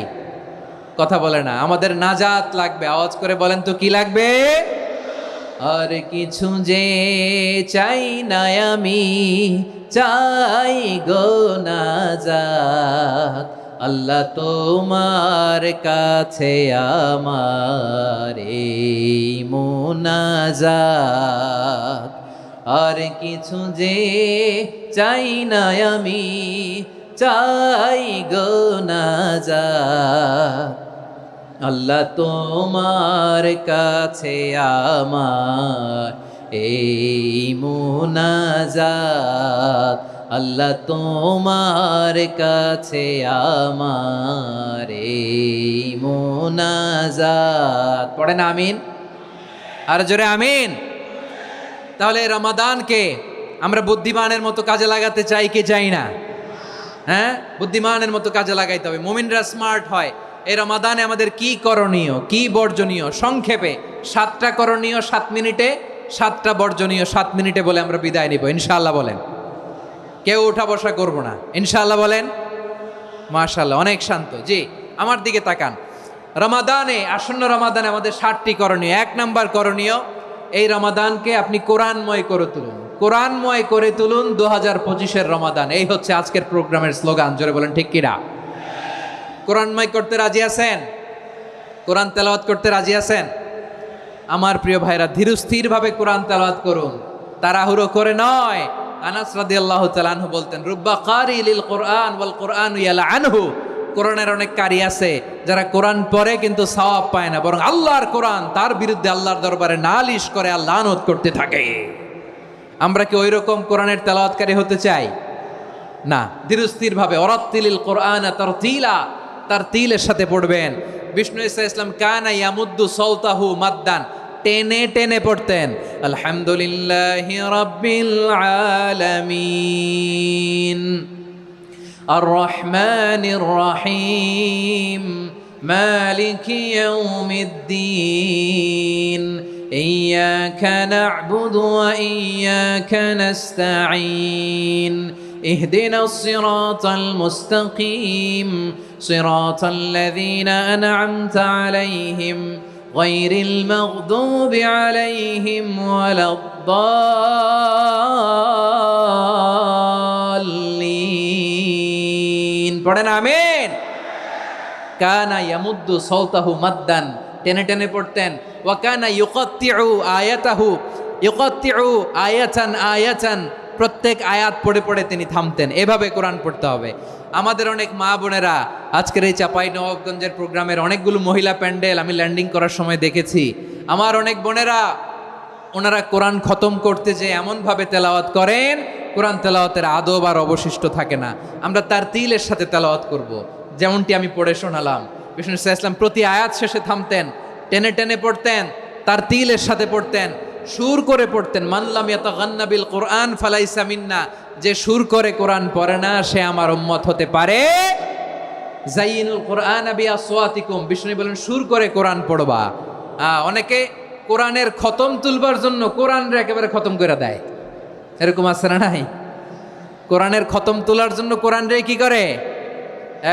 [SPEAKER 1] কথা বলে না। আমাদের নাজাত লাগবে। আওয়াজ করে বলেন তো কি লাগবে? আর কিছু যে চাই না আমি, চাই গো নাজাত। আল্লাহ তোমার কাছে আমার এই মুনাজাত। আর কিছু যে চাই না আমি, চাই গো নাজাত। আল্লাহ তোমার কাছে আমার এই মুনাজাত। আল্লাহ তোমার কাছে আমার এই মুনাজাত। পড়েন আমিন, আর জোরে আমিন। তাহলে রমাদানকে আমরা বুদ্ধিমানের মতো কাজে লাগাতে চাই কি চাই না? হ্যাঁ, বুদ্ধিমানের মতো কাজে লাগাইতে হবে। মুমিনরা স্মার্ট হয়। এই রমাদানে আমাদের কি করণীয়, কি বর্জনীয়? সংক্ষেপে 7টা করণীয় 7 মিনিটে, 7টা বর্জনীয় 7 মিনিটে বলে আমরা বিদায় নিব ইনশাআল্লাহ। বলেন, কেউ উঠা বসা করবো না ইনশাআল্লাহ। বলেন মাশাআল্লাহ, অনেক শান্ত। জি, আমার দিকে তাকান। রমাদানে, আসন্ন রমাদানে আমাদের 7টি করণীয়। 1 নাম্বার করণীয়, এই রমাদানকে আপনি কোরআনময় করে তুলুন। কোরআনময় করে তুলুন 2025-এর রমাদান। এই হচ্ছে আজকের প্রোগ্রামের স্লোগান। জোরে বলেন ঠিক কিনা? কোরআনময় করতে রাজি আছেন? কোরআন তেলাওয়াত করতে রাজি আছেন? আমার প্রিয় ভাইরা, ধীরস্থিরভাবে কোরআন তেলাওয়াত করুন, তাড়াহুড়ো করে নয়। আনাস রাদিয়াল্লাহু তাআলা আনহু বলতেন, রুব্বা কারি লিল কোরআন ওয়াল কোরআনু ইয়ালআনহু। কোরআনের অনেক কারি আছে যারা কোরআন পড়ে কিন্তু সওয়াব পায় না, বরং আল্লাহর কোরআন তার বিরুদ্ধে আল্লাহর দরবারে নালিশ করে আর লানত করতে থাকে। আমরা কি ওই রকম কোরআনের তেলাওয়াতকারী হতে চাই? না। ধীরস্থিরভাবে, ওয়ারাত্তিলিল কোরআনা তারতিলা, তার তিলের সাথে পড়বেন। বিষ্ণু ইসা ইসলাম কানা ইয়ামুদ্দু সাওতাহু মাদ্দান, টেনে টেনে পড়তেন। আলহামদুলিল্লাহি রাব্বিল আলামিন আর রহমানির রহিম মালিকি ইয়াউমিদ্দিন ইয়্যাকা না'বুদু ওয়া ইয়্যাকা নাস্তাঈন اهدنا الصراط المستقيم صراط الذين أنعمت عليهم غير المغضوب عليهم ولا الضالين পড়েন আমিন। কানা ইয়ামুদ্দু সাওতাহু মাদ্দান, টেনে টেনে পড়তেন। ওয়া কানা ইউকাত্তিউ আয়াতাহু, ইউকাত্তিউ আয়াতান আয়াতান, প্রত্যেক আয়াত পড়ে পড়ে তিনি থামতেন। এভাবে কোরআন পড়তে হবে। আমাদের অনেক মা বোনেরা, আজকের এই চাঁপাইনবাবগঞ্জের প্রোগ্রামের অনেকগুলো মহিলা প্যান্ডেল আমি ল্যান্ডিং করার সময় দেখেছি। আমার অনেক বোনেরা, ওনারা কোরআন খতম করতে যে এমনভাবে তেলাওয়াত করেন, কোরআন তেলাওয়াতের আদব আর অবশিষ্ট থাকে না। আমরা তার তিলের সাথে তেলাওয়াত করব, যেমনটি আমি পড়ে শোনালাম। বিষ্ণু ইসলাম প্রতি আয়াত শেষে থামতেন, টেনে টেনে পড়তেন, তার তিলের সাথে পড়তেন, সুর করে পড়তেন। মানলাম ইয়াতাগান্না বিল কোরআন ফালাইসা মিন্না, যে সুর করে কোরআন পড়ে না সে আমার উম্মত হতে পারে। জাইনুল কোরআন বিআসওয়াতিকুম, বিষ্ণু বলেন সুর করে কোরআন পড়বা। অনেকে কোরআনের খতম তুলবার জন্য কোরআনরে একেবারে খতম করে দেয়, এরকম আছে না নাই? কোরআনের খতম তোলার জন্য কোরআনরে কি করে?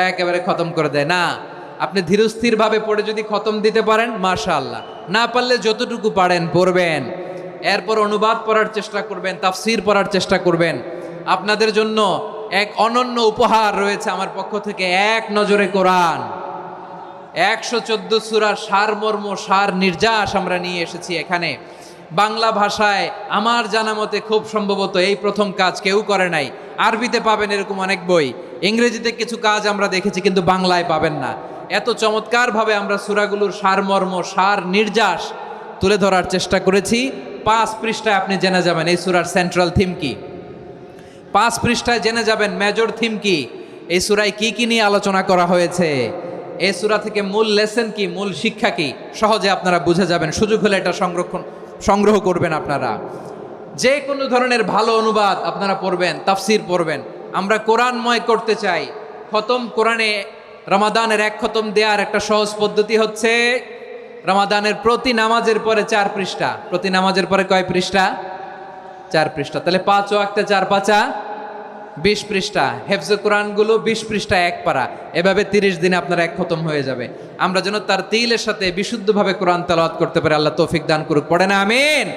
[SPEAKER 1] একেবারে খতম করে দেয় না। আপনি ধীরস্থিরভাবে পড়ে যদি খতম দিতে পারেন মাশাআল্লাহ, না পারলে যতটুকু পারেন পড়বেন। এরপর অনুবাদ পড়ার চেষ্টা করবেন, তাফসির পড়ার চেষ্টা করবেন। আপনাদের জন্য এক অনন্য উপহার রয়েছে আমার পক্ষ থেকে, এক নজরে কোরআন। 114 সূরার সারমর্ম, সার নির্যাস আমরা নিয়ে এসেছি এখানে। বাংলা ভাষায় আমার জানা মতে খুব সম্ভবত এই প্রথম কাজ, কেউ করে নাই। আরবিতে পাবেন এরকম অনেক বই, ইংরেজিতে কিছু কাজ আমরা দেখেছি, কিন্তু বাংলায় পাবেন না। এত চমৎকারভাবে আমরা সূরাগুলোর সারমর্ম, সার নির্যাস তুলে ধরার চেষ্টা করেছি। 5 পৃষ্ঠায় আপনি জেনে যাবেন এই সূরার সেন্ট্রাল থিম কি। 5 পৃষ্ঠায় জেনে যাবেন মেজর থিম কি, এই সূরায় কি কি নিয়ে আলোচনা করা হয়েছে।
[SPEAKER 4] এই সূরা থেকে মূল লেসন কি, মূল শিক্ষা কি সহজে আপনারা বুঝে যাবেন। সুযোগ হলে এটা সংগ্রহ করবেন আপনারা। যে কোনো ধরনের ভালো অনুবাদ আপনারা পড়বেন, তাফসির পড়বেন। আমরা কোরআনময় করতে চাই। খতম কোরআনে রমাদানের এক খতম দেওয়ার একটা সহজ পদ্ধতি হচ্ছে রমাদানের প্রতি নামাজের পরে 4 পৃষ্ঠা। প্রতি নামাজের পরে কয় পৃষ্ঠা? 4 পৃষ্ঠা। তাহলে 5 ওয়াক্তে 4 পাঁচা 20 পৃষ্ঠা। হেফজে কোরআনগুলো 20 পৃষ্ঠা এক পারা। এভাবে 30 দিনে আপনার এক খতম হয়ে যাবে। আমরা যেন তার তিলের সাথে বিশুদ্ধভাবে কোরআন তেলাওয়াত করতে পারি। আল্লাহ তৌফিক দান করুক। পড়ে না আমিন।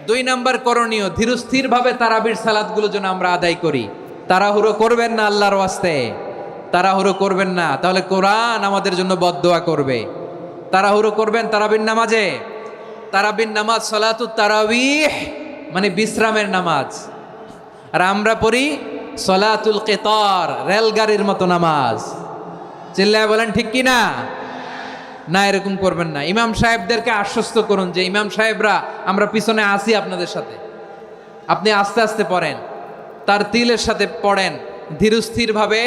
[SPEAKER 4] 2 নাম্বার করণীয়, ধীরস্থিরভাবে তারাবির সালাতগুলো যেন আমরা আদায় করি। তাড়াহুড়ো করবেন না আল্লাহর ওয়াস্তে, তাড়াহুড়ো করবেন না, তাহলে কোরআন আমাদের জন্য বদদোয়া করবে। তাড়াহুড়ো করবেন তারাবির নামাজে। তারাবির নামাজ সালাতুত তারাবিহ মানে বিশ্রামের নামাজ। আর আমরা পড়ি সলাতুল কিতার, রেলগাড়ির মতো নামাজ। চিল্লায় বলেন ঠিক কি না? না, এরকম করবেন না। ইমাম সাহেবদেরকে আশ্বস্ত করুন যে ইমাম সাহেবরা আমরা পিছনে আসি আপনাদের সাথে, আপনি আস্তে আস্তে পড়েন, তার তিলের সাথে পড়েন, ধীরস্থিরভাবে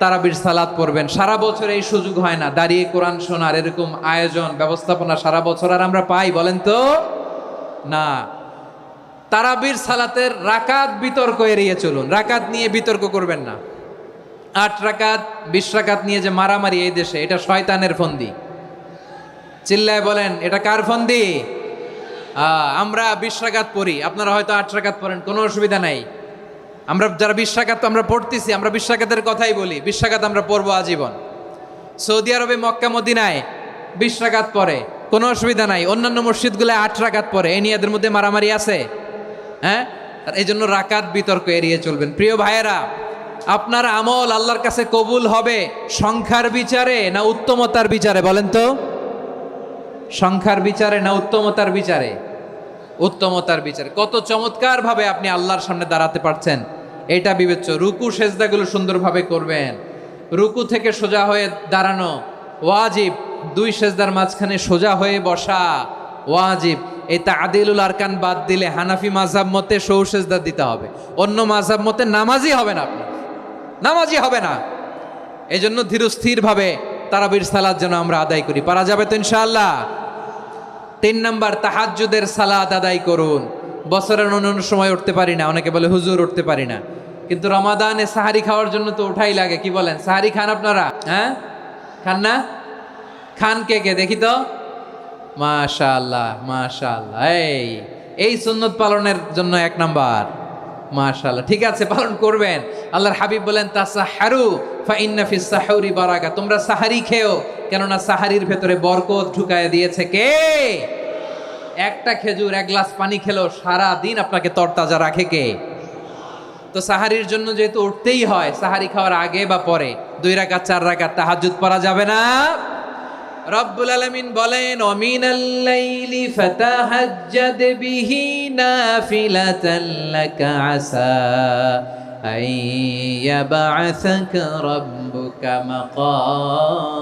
[SPEAKER 4] তারাবির সালাত পড়বেন। সারা বছর এই সুযোগ হয় না দাঁড়িয়ে কোরআন শোনার, এরকম আয়োজন ব্যবস্থাপনা সারা বছর আর আমরা পাই বলেন তো না। তারাবির সালাতের রাকাত বিতর্ক এড়িয়ে চলুন। রাকাত নিয়ে বিতর্ক করবেন না। 8 রাকাত 20 রাকাত নিয়ে যে মারামারি এই দেশে, এটা শয়তানের ফন্দি। চিল্লায় বলেন এটা কার ফন্দি? আমরা 20 রাকাত পড়ি, আপনারা হয়তো 8 রাকাত পড়েন, কোনো অসুবিধা নাই। আমরা যারা 20 রাকাত তো আমরা পড়তেছি, আমরা 20 রাকাতের কথাই বলি। 20 রাকাত আমরা পড়বো আজীবন। সৌদি আরবে মক্কা মদিনায় 20 রাকাত পড়ে, কোনো অসুবিধা নাই। অন্যান্য মসজিদগুলো 8 রাকাত পড়ে। এই নিয়ে এদের মধ্যে মারামারি আছে? হ্যাঁ, আর এই জন্য রাকাত বিতর্ক এড়িয়ে চলবেন। প্রিয় ভাইয়েরা, আপনার আমল আল্লাহর কাছে কবুল হবে সংখ্যার বিচারে না উত্তমতার বিচারে বলেন তো? সংখ্যার বিচারে না উত্তমতার বিচারে? উত্তমতার বিচারে। কত চমৎকার ভাবে আপনি আল্লাহর সামনে দাঁড়াতে পারছেন এটা বিবেচ্য। রুকু সেজদাগুলো সুন্দরভাবে করবেন। রুকু থেকে সোজা হয়ে দাঁড়ানো ওয়াজিব। 2 সেজদার মাঝখানে সোজা হয়ে বসা ওয়াজিব। এই তাদিলুল আরকান বাদ দিলে হানাফি মাযহাব মতে সৌ সেজদা দিতে হবে। অন্য মাযহাব মতে নামাজই হবে না, আপনি নামাজই হবে না। এই জন্য ধীরস্থিরভাবে তারাবির সালাত যেন আমরা আদায় করি। পারা যাবে তো ইনশাআল্লাহ? 3 নাম্বার, তাহাজ্জুদের সালাত আদায় করুন। বছরের অন্য সময় উঠতে পারি না, অনেকে বলে হুজুর উঠতে পারি না, কিন্তু রমাদানে সাহারি খাওয়ার জন্য তো ওঠাই লাগে। কি বলেন, সাহারি খান আপনারা? হ্যাঁ, খান না? খান কে কে দেখি তো? মাশাআল্লাহ মাশাআল্লাহ। এই সুন্নত পালনের জন্য 1 নাম্বার। মাশাআল্লাহ, ঠিক আছে, পালন করবেন। আল্লাহর হাবিব বলেন তাসাহারু ফা ইন্না ফিস সাহুরি বারাকা। তোমরা সাহারি খেও, কেননা সাহারির ভেতরে বরকত ঢুকায় দিয়েছে কে? একটা খেজুর, 1 গ্লাস পানি খেলো সারা দিন আপনাকে তরতাজা রাখে কে? তো সাহারির জন্য যেহেতু উঠতেই হয়, সাহারি খাওয়ার আগে বা পরে 2 রাকাত 4 রাকাত তাহাজ্জুদ পড়া যাবে না? রব্বুল আলামিন বলেন ওয়ামিনাল লাইলি ফাতাহাজ্জাদ বিহি নাফিলাতান লাকা আসা আইয়াবআসাকা রাব্বুকা মাকামান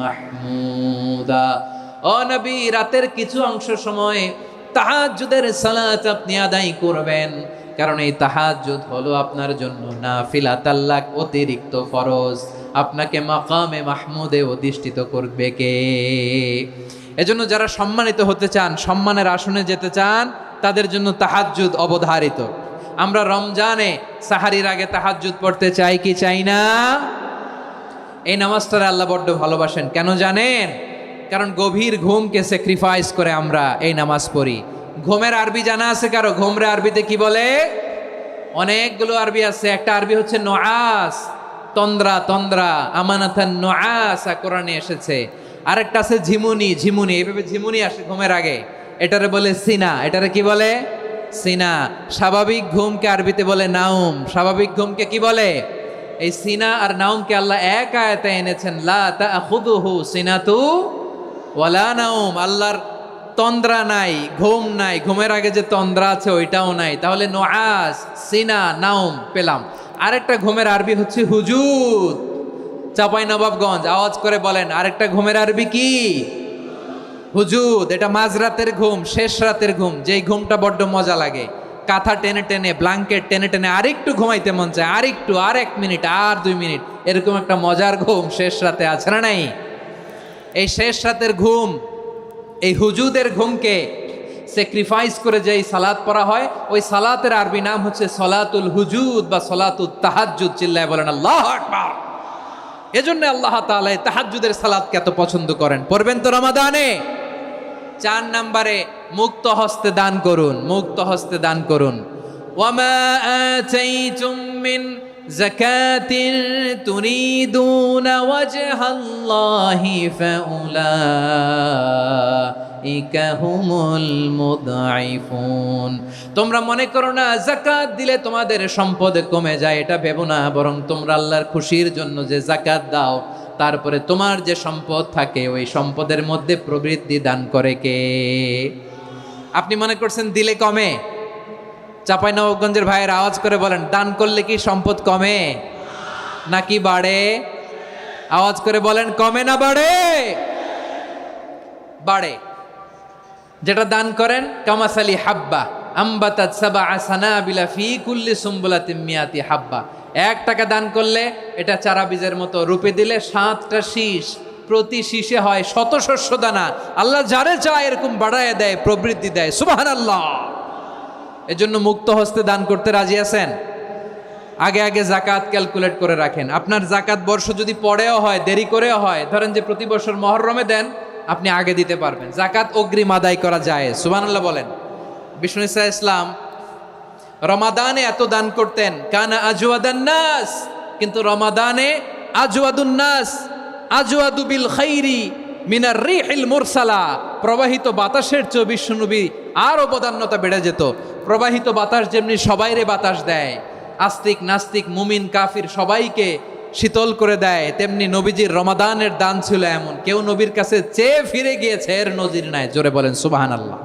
[SPEAKER 4] মাহমুদা। ও নবী, রাতের কিছু অংশ সময় তাহাজ্জুদের সালাত আপনি আদায় করবেন, কারণ এই তাহাজ্জুদ হলো আপনার জন্য নাফিলাতাল লাক, অতিরিক্ত ফরজ। আপনাকে মাকামে মাহমুদে অধিষ্ঠিত করবে কে? এজন্য যারা সম্মানিত হতে চান, সম্মানের আসনে যেতে চান, তাদের জন্য তাহাজ্জুদ অবধারিত। আমরা রমজানে সাহারির আগে তাহাজ্জুদ পড়তে চাই কি চাই না? এই নামাজটারে আল্লাহ বড্ড ভালোবাসেন। কেন জানেন? কারণ গভীর ঘুমকে স্যাক্রিফাইস করে আমরা এই নামাজ পড়ি। ঘুমের আরবি জানা আছে কারো? ঘুমরে আরবিতে কি বলে? অনেকগুলো আরবি আছে। একটা আরবি হচ্ছে নুআস, তন্দ্রা তন্দ্রা, আমানাতান নুআসা কোরআনে এসেছে। আরেকটা আছে ঝিমুনি, ঝিমুনি, এইভাবে ঝিমুনি আসে ঘুমের আগে, এটারে বলে সিনা। এটারে কি বলে? সিনা। স্বাভাবিক ঘুমকে আরবিতে বলে নাউম। স্বাভাবিক ঘুমকে কি বলে? এই সিনা আর নাউমকে আল্লাহ এক আয়াতে এনেছেন, লা তাখুযুহু সিনাতু ওয়ালা নাউম। আল্লাহর তন্দ্রা নাই, ঘুম নাই। ঘুমের আগে যে তন্দ্রা আছে ওইটাও নাই। তাহলে নুআস, সিনা, নাউম পেলাম। আরেকটা ঘুমের আরবি হচ্ছে হুজুদ। চাঁপাইনবাবগঞ্জ আওয়াজ করে বলেন, আরেকটা ঘুমের আরবি কি? হুজুদ। এটা মাঝরাতের ঘুম, শেষ রাতের ঘুম, যেই ঘুমটা বড্ড মজা লাগে।
[SPEAKER 1] কাঁথা টেনে টেনে, ব্ল্যাঙ্কেট টেনে টেনে আরেকটু ঘুমাইতে মন চায়, আরেকটু, আর 1 মিনিট, আর 2 মিনিট, এরকম একটা মজার ঘুম শেষ রাতে আছে না নাই? এই শেষ রাতের ঘুম, এই হুজুদের ঘুমকে স্যাক্রিফাইস করে যেই সালাত পড়া হয়, ওই সালাতের আরবি নাম হচ্ছে সলাতুল হুজুদ বা সলাতুত তাহাজ্জুদ। চিল্লায় বলেন আল্লাহু আকবার। এজন্য আল্লাহ তাআলা এই তাহাজ্জুদের সালাতকে এত পছন্দ করেন। পড়বেন তো রমাদানে। 4 নম্বরে মুক্ত হস্তে দান করুন, মুক্ত হস্তে দান করুন। ওয়ামা আতাইতুম মিন যাকাতিন তুরিদুনা ওয়াজহাল্লাহি ফাউলাইকা হুমুল মুদঈফুন। তোমরা মনে করো না যাকাত দিলে তোমাদের সম্পদ কমে যায়, এটা ভেবো না, বরং তোমরা আল্লাহর খুশির জন্য যে যাকাত দাও, তারপরে তোমার যে সম্পদ থাকে ওই সম্পদের মধ্যে প্রবৃদ্ধি দান করে কে? আপনি মনে করছেন দিলে কমে? চাঁপাইনবাবগঞ্জের ভাইয়ের আওয়াজ করে বলেন, দান করলে কি সম্পদ কমে নাকি বাড়ে? আওয়াজ করে বলেন, কমে না বাড়ে? বাড়ে। যেটা দান করেন, কামাসালি হাব্বা আম্বাতাত সাবআ সানাবিলা ফি কুল্লি সুম্বুলাতিন মিয়াতি হাব্বা। 1 টাকা দান করলে এটা চারা বীজের মতো, রূপে দিলে 7টা শীষ, প্রতি শীষে হয় 100 শস্য দানা। আল্লাহ যারে চায় এরকম বাড়ায় দেয়, প্রবৃদ্ধি দেয়। সুবহানাল্লাহ। এজন্য মুক্ত হস্তে দান করতে রাজি আছেন? আগে আগে জাকাত ক্যালকুলেট করে রাখেন। আপনার জাকাত বর্ষ যদি পরেও হয়, দেরি করেও হয়, ধরেন যে প্রতি বছর মুহররমে দেন, আপনি আগে দিতে পারবেন। জাকাত অগ্রিম আদায় করা যায়। সুবহানাল্লাহ বলেন। বিষ্ণু ঈসা ইসলাম রমাদানে এত দান করতেন, কানা আজওয়াদান নাস, কিন্তু রমাদানে আজওয়াদুন নাস আজওয়াদু বিল খাইরি মিনার রিহিল মুরসালা। প্রবাহিত বাতাসের চেয়ে বিশ্বনবী আরো বদান্যতা বেড়ে যেত। প্রবাহিত বাতাস যেমনি সবাইরে বাতাস দেয়, আস্তিক নাস্তিক মুমিন কাফির সবাইকে শীতল করে দেয়, তেমনি নবীজির রমাদানের দান ছিল এমন, কেউ নবীর কাছে চেয়ে ফিরে গিয়েছে এর নজির নাই। জোরে বলেন সুবহানাল্লাহ।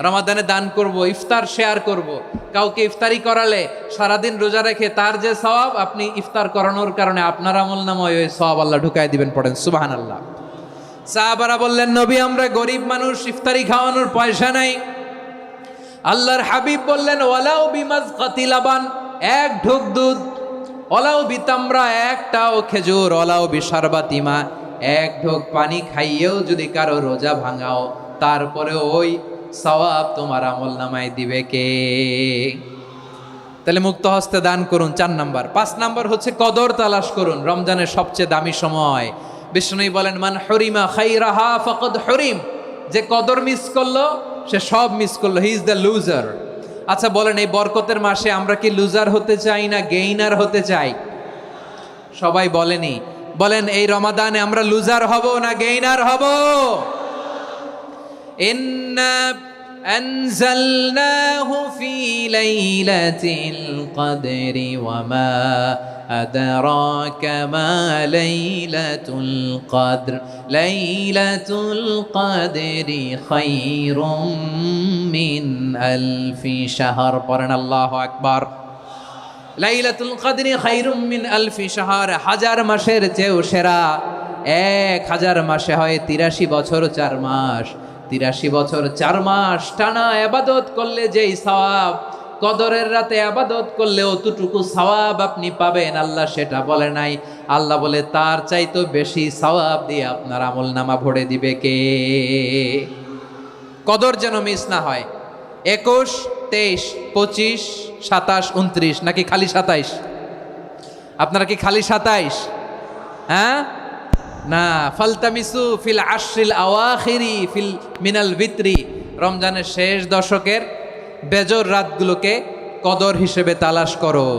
[SPEAKER 1] রমাদানে দান করব, ইফতার শেয়ার করব। কাউকে ইফতারি করালে সারাদিন রোজা রেখে তার যে সওয়াব, আপনি ইফতার করানোর কারণে আপনার আমলনামায় ওই সওয়াব আল্লাহ ঢুকাই দিবেন। পড়েন সুবহানাল্লাহ। সাহাবারা বললেন, নবী আমরা গরিব মানুষ, ইফতারি খাওয়ানোর পয়সা নাই। আল্লাহর হাবিব বললেন, ওয়ালাউ বিমাজকাতি লাবান, 1 ঢোক দুধ, ওয়ালাউ বিতামরা, 1টাও খেজুর, ওয়ালাউ বিশারবাতিমা, 1 ঢোক পানি খাইয়েও যদি কারো রোজা ভাঙাও, তারপরে ওই সওয়াব তোমার আমলনামায় দিবে কে? তাহলে মুক্ত হস্তে দান করুন, 4 নাম্বার। 5 নাম্বার হচ্ছে কদর তালাশ করুন। রমজানের সবচেয়ে দামি সময়। বিষ্ণু বলেন, মান হরিমা খাইরাহা ফাকাদ হরিম। যে কদর মিস করলো সে সব মিস করলো, হি ইজ দ্য লুজার। আচ্ছা বলেন, এই বরকতের মাসে আমরা কি লুজার হতে চাই না গেইনার হতে চাই? সবাই বলেনি, বলেন এই রমাদানে আমরা লুজার হব না গেইনার হব? ইন্না আনজালনাহু ফি লাইলাতিল কদরি ওয়া মা আদরাকা মা লাইলাতুল কদর লাইলাতুল কদরি খায়রুম মিন আলফি শাহর। পড়েন আল্লাহু আকবার। লাইলাতুল কদরি খায়রুম মিন আলফি শাহর, 1000 মাসের চেয়েও সেরা। 1000 মাসে হয় 83 বছর 4 মাস। 83 বছর 4 মাস টানা ইবাদত করলে যেই সওয়াব, কদরের রাতে ইবাদত করলে অতটুকু সওয়াব আপনি পাবেন, আল্লাহ সেটা বলে নাই। আল্লাহ বলে তার চাইতো বেশি সওয়াব দিয়ে আপনার আমলনামা ভরে দিবে কে? কদর যেন মিস না হয়। 21, 23, 25, 27, 29 নাকি খালি 27? আপনারা কি খালি 27? হ্যাঁ না, ফালতামিসু ফিল আশরিল আওয়াখিরি ফিল মিনাল ভিতরি। রমজানের শেষ দশকের বেজর রাতগুলোকে কদর হিসেবে তালাশ করো।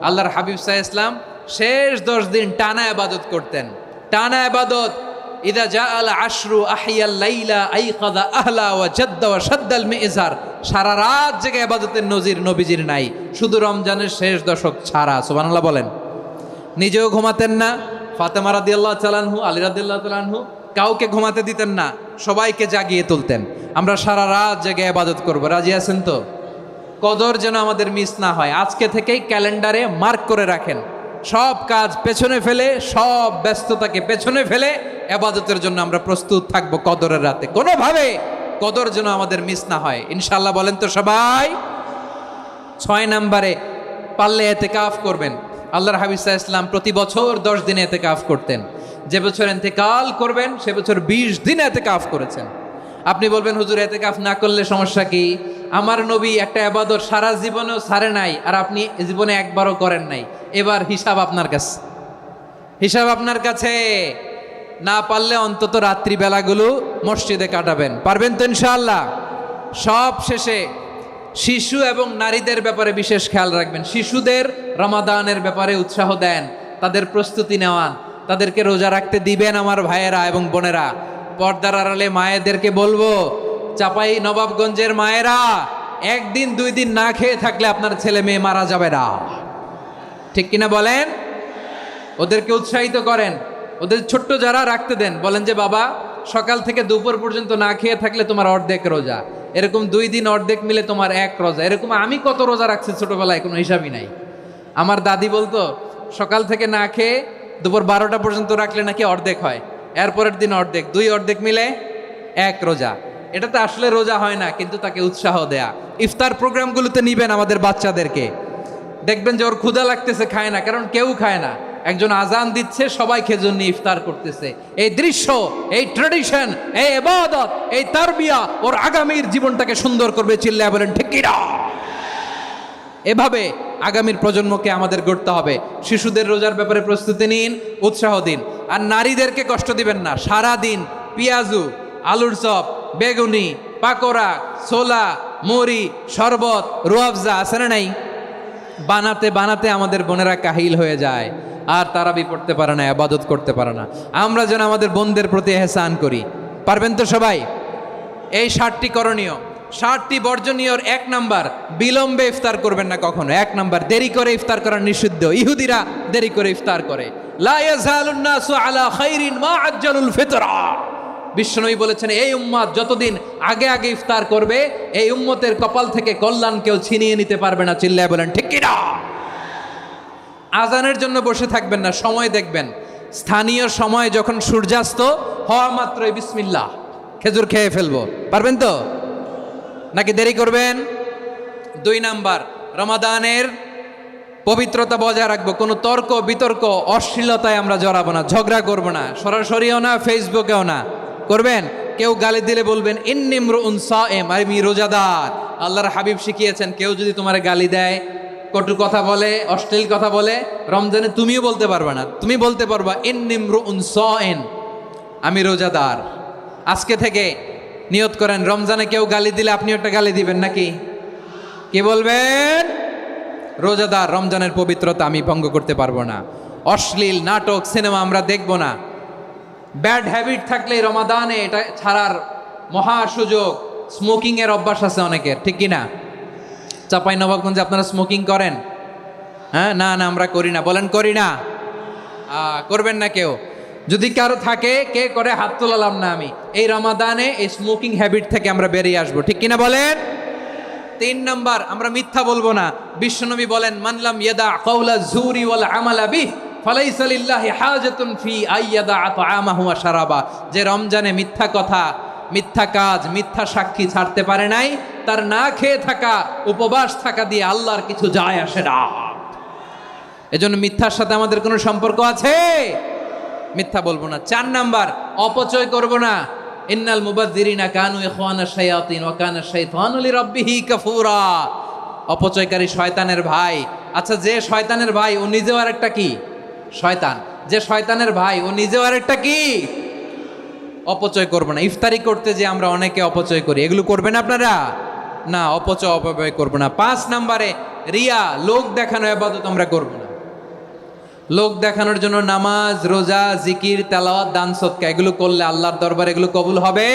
[SPEAKER 1] আল্লাহর হাবিব সাল্লাল্লাহু আলাইহি ওয়াসাল্লাম শেষ 10 দিন টানা ইবাদত করতেন, টানা ইবাদত। ইদা জাআল আশরু আহিয়াল লাইলা আইকাযা আহলা ওয়া জাদ্দা ওয়া শাদ্দাল মিজার। সারা রাত জেগে ইবাদতের নজির নবীজির নাই, শুধু রমজানের শেষ দশক ছাড়া। সুবহানাল্লাহ বলেন। নিজেও ঘুমাতেন না। ফাতেমা রাদিয়াল্লাহু তাআলা আনহু, আলী রাদিয়াল্লাহু তাআলা আনহু কাউকে ঘুমাতে দিতেন না, সবাইকে জাগিয়ে তুলতেন। আমরা সারা রাত জেগে ইবাদত করব। রাজি আছেন তো? কদর যেন আমাদের মিস না হয়। আজকে থেকেই ক্যালেন্ডারে মার্ক করে রাখেন। সব কাজ পেছনে ফেলে, সব ব্যস্ততাকে পেছনে ফেলে ইবাদতের জন্য আমরা প্রস্তুত থাকব কদরের রাতে। কোনোভাবে কদর যেন আমাদের মিস না হয়। ইনশাআল্লাহ বলেন তো সবাই?
[SPEAKER 4] 6 নম্বরে পারলে এতেকাফ করবেন। আল্লাহর হাবিব সাল্লাল্লাহু আলাইহি ওয়াসাল্লাম প্রতি বছর 10 দিনে এতেকাফ করতেন। যে বছর ইন্তেকাল করবেন সে বছর 20 দিন এতেকাফ করেছেন। আপনি বলবেন হুজুর এতেকাফ না করলে সমস্যা কি? আমার নবী একটা ইবাদত সারা জীবনেও ছাড়ে নাই, আর আপনি জীবনে একবারও করেন নাই। এবার হিসাব আপনার কাছে, হিসাব আপনার কাছে। না পারলে অন্তত রাত্রি বেলাগুলো মসজিদে কাটাবেন, পারবেন তো ইনশাআল্লাহ? সব শেষে শিশু এবং নারীদের ব্যাপারে বিশেষ খেয়াল রাখবেন। শিশুদের রমাদানের ব্যাপারে উৎসাহ দেন, তাদের প্রস্তুতি নেওয়ান, তাদেরকে রোজা রাখতে দিবেন। আমার ভাইয়েরা এবং বোনেরা, পর্দার আড়ালে মায়েদেরকে বলবো, চাপাই নবাবগঞ্জের মায়েরা, 1 দিন 2 দিন না খেয়ে থাকলে আপনার ছেলে মেয়ে মারা যাবে না, ঠিক কিনা বলেন? ওদেরকে উৎসাহিত করেন, ওদের ছোট্ট যারা রাখতে দেন, বলেন যে বাবা সকাল থেকে দুপুর পর্যন্ত না খেয়ে থাকলে তোমার অর্ধেক রোজা, এরকম 2 দিন অর্ধেক মিলে তোমার 1 রোজা। এরকম আমি কত রোজা রাখছি ছোটবেলায় কোনো হিসাবই নাই। আমার দাদি বলতো সকাল থেকে না খেয়ে দুপুর 12টা পর্যন্ত রাখলে নাকি অর্ধেক হয়, এরপরের দিন অর্ধেক, 2 অর্ধেক মিলে 1 রোজা। এটা তো আসলে রোজা হয় না, কিন্তু তাকে উৎসাহ দেয়া। ইফতার প্রোগ্রামগুলোতে নিবেন আমাদের বাচ্চাদেরকে, দেখবেন যে ওর ক্ষুধা লাগতেছে, খায় না, কারণ কেউ খায় না। একজন আজান দিচ্ছে, সবাই খেজুর নিয়ে ইফতার করতেছে। এই দৃশ্য, এই ট্রেডিশন, এই ইবাদত, এই তারবিয়া ওর আগামীর জীবনটাকে সুন্দর করবে। চিল্লায়া বলেন ঠিক কি না? এভাবে আগামীর প্রজন্মকে আমাদের গড়তে হবে। শিশুদের রোজার ব্যাপারে প্রস্তুতি নিন, উৎসাহ দিন। আর নারীদেরকে কষ্ট দিবেন না। সারা দিন পেঁয়াজু, আলুর চপ, বেগুনি, পাকোড়া, ছোলা, মুড়ি, শরবত, রুয়াবজা আছে না নাই, বানাতে বানাতে আমাদের বোনেরা কাহিল হয়ে যায়, আর তারাবি পড়তে পারে না, ইবাদত করতে পারে না। আমরা যেন আমাদের বোনদের প্রতি ইহসান করি, পারবেন তো সবাই? এই 7টি করণীয়, 7টি বর্জনীয়র 1 নাম্বার, বিলম্বে ইফতার করবেন না কখনো। 1 নাম্বার, দেরি করে ইফতার করা নিষিদ্ধ। ইহুদিরা দেরি করে ইফতার করে। লা ইয়াজালুন নাসু আলা খাইরিন মা আজ্জালুল ফিতরা। বিশ্বনবী বলেছেন এই উম্মত যতদিন আগে আগে ইফতার করবে, এই উম্মতের কপাল থেকে কল্যাণ কেউ ছিনিয়ে নিতে পারবে না। চিল্লায় বলেন ঠিক কি না? আজানের জন্য বসে থাকবেন না, সময় দেখবেন। স্থানীয় সময় যখন সূর্যাস্ত হওয়া মাত্রই বিসমিল্লাহ, খেজুর খেয়ে ফেলবো, পারবেন তো? নাকি দেরি করবেন? 2 নাম্বার, রমাদানের পবিত্রতা বজায় রাখবো। কোনো তর্ক বিতর্ক অশ্লীলতায় আমরা জড়াবো না, ঝগড়া করবো না, সরাসরিও না, ফেসবুকেও না। করবেন কেউ গালি দিলে বলবেন ইন্নিমরুন সায়েম, আমি রোজাদার। আল্লাহর হাবিব শিখিয়েছেন কেউ যদি তোমার গালি দেয়, কটু কথা বলে, অশ্লীল কথা বলে, রমজানে তুমিও বলতে পারবে না। তুমি বলতে পারবা ইন্নিমরুন সায়েম, আমি রোজাদার। আজকে থেকে নিয়ত করেন, রমজানে কেউ গালি দিলে আপনি একটা গালি দিবেন নাকি? কি বলবেন? রোজাদার, রমজানের পবিত্রতা আমি ভঙ্গ করতে পারবো না। অশ্লীল নাটক, সিনেমা আমরা দেখব না। ব্যাড হ্যাবিট থাকলে রমাদানে এটা ছাড়ার মহা সুযোগ। স্মোকিং এর অভ্যাস আছে অনেকের, ঠিক কি না? চাপাই নবাবগঞ্জে আপনারা স্মোকিং করেন? হ্যাঁ, না না আমরা করি না। বলেন করি না? করবেন না কেউ? যদি কারো থাকে, কে করে হাত তোলালাম না আমি। এই রমাদানে এই স্মোকিং হ্যাবিট থেকে আমরা বেরিয়ে আসবো, ঠিক কিনা বলেন? 3 নাম্বার, আমরা মিথ্যা বলবো না। বিশ্বনবী বলেন মানলাম ইয়াদা কাওলা যুরি ওয়াল আমালা বিহি ফালাইসা লিল্লাহি হাজাতুন ফি আইয়াদা তাআমাহু ওয়া শারাবা। যে রমজানে মিথ্যা কথা, মিথ্যা কাজ, মিথ্যা সাক্ষী ছাড়তে পারে নাই, তার না খেয়ে থাকা, উপবাস থাকা দিয়ে আল্লাহর কিছু যায় আসে না। এজন্য মিথ্যার সাথে আমাদের কোনো সম্পর্ক আছে? মিথ্যা বলবো না। 4 নাম্বার, অপচয় করব না। ইন্নাল মুবাযযিরিনা কানু ইখওয়ানাশ শায়াতিন ওয়া কানা শাইতানু লিরাব্বিহি কাফুরা। অপচয়কারী শয়তানের ভাই। আচ্ছা, যে শয়তানের ভাই ও নিজেও আরেকটা কি? শয়তান। যে শয়তানের ভাই ও নিজেও আরেকটা কি? অপচয় করব না। ইফতারি করতে যে আমরা অনেকে অপচয় করি, এগুলো করবেন আপনারা? না, অপচয় অপব্যয় করব না। 5 নাম্বারে, রিয়া, লোক দেখানো ইবাদত আমরা করব না। লোক দেখানোর জন্য নামাজ, রোজা, জিকির, তেলাওয়াত, দান, সদকা এগুলো করলে আল্লাহর দরবারে এগুলো কবুল হবে?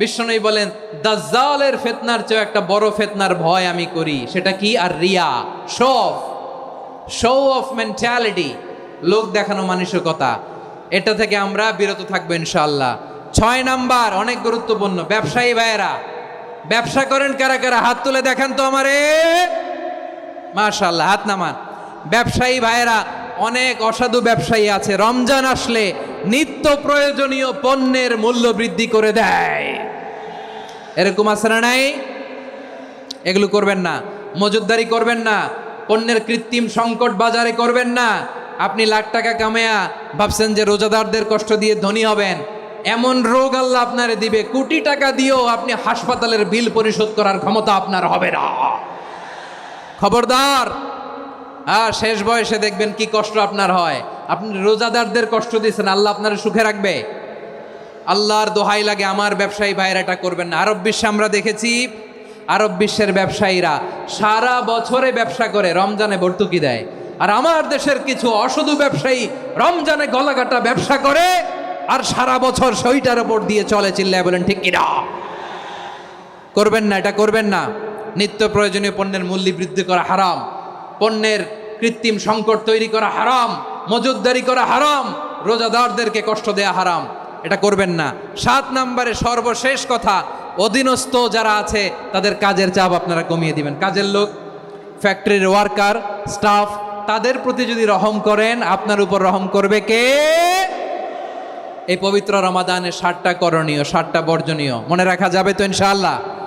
[SPEAKER 4] বিশ্বনবী বলেন দাজ্জালের ফিতনার চেয়ে একটা বড় ফিতনার ভয় আমি করি, সেটা কি? আর রিয়া, শো অফ মেন্টালিটি, লোক দেখানো মানসিকতা। এটা থেকে আমরা বিরত থাকবো ইনশাআল্লাহ। 6 নাম্বার, অনেক গুরুত্বপূর্ণ। ব্যবসায়ী ভাইয়েরা, ব্যবসা করেন কারা কারা? হাত তুলে দেখান তো আমারে। মাশাআল্লাহ, হাত নামান। ব্যবসায়ী ভাইয়েরা, অনেক অসাধু ব্যবসায়ী আছে, রমজান আসলে নিত্য প্রয়োজনীয় পণ্যের মূল্য বৃদ্ধি করে দেয়। এরকম আছে না নাই?
[SPEAKER 1] এগুলো করবেন না। মজুতদারি করবেন না, পণ্যের কৃত্রিম সংকট বাজারে করবেন না। আপনি লাখ টাকা কামায়া ভাবছেন যে রোজাদারদের কষ্ট দিয়ে ধনী হবেন, এমন রোগ আল্লাহ আপনারে দিবে, কোটি টাকা দিয়েও আপনি হাসপাতালের বিল পরিশোধ করার ক্ষমতা আপনার হবে না। খবরদার। শেষ বয়সে দেখবেন কি কষ্ট আপনার হয়। আপনি রোজাদারদের কষ্ট দিয়েছেন, আল্লাহ আপনার সুখে রাখবে? আল্লাহর দোহাই লাগে, আমার ব্যবসায়ী ভাইয়েরা এটা করবেন না। আরব বিশ্বে আমরা দেখেছি, আরব বিশ্বের ব্যবসায়ীরা সারা বছরে ব্যবসা করে, রমজানে ভর্তুকি দেয়। আর আমার দেশের কিছু অসাধু ব্যবসায়ী রমজানে গলাকাটা ব্যবসা করে আর সারা বছর সেইটার উপর দিয়ে চলে। চিল্লায় বলেন ঠিক কিনা? করবেন না, এটা করবেন না। নিত্য প্রয়োজনীয় পণ্যের মূল্য বৃদ্ধি করা হারাম, পণ্যের কৃত্রিম সংকট তৈরি করা হারাম, মজুতদারি করা হারাম, রোজাদারদেরকে কষ্ট দেয়া হারাম, এটা করবেন না। 7 নম্বরে সর্বশেষ কথা, অধীনস্থ যারা আছে তাদের কাজের চাপ আপনারা কমিয়ে দিবেন। কাজের লোক, ফ্যাক্টরির ওয়ার্কার, স্টাফ, তাদের প্রতি যদি রহম করেন, আপনার উপর রহম করবে কে? এই পবিত্র রমাদানের 7টা করণীয়, 7টা বর্জনীয় মনে রাখা যাবে তো ইনশাআল্লাহ?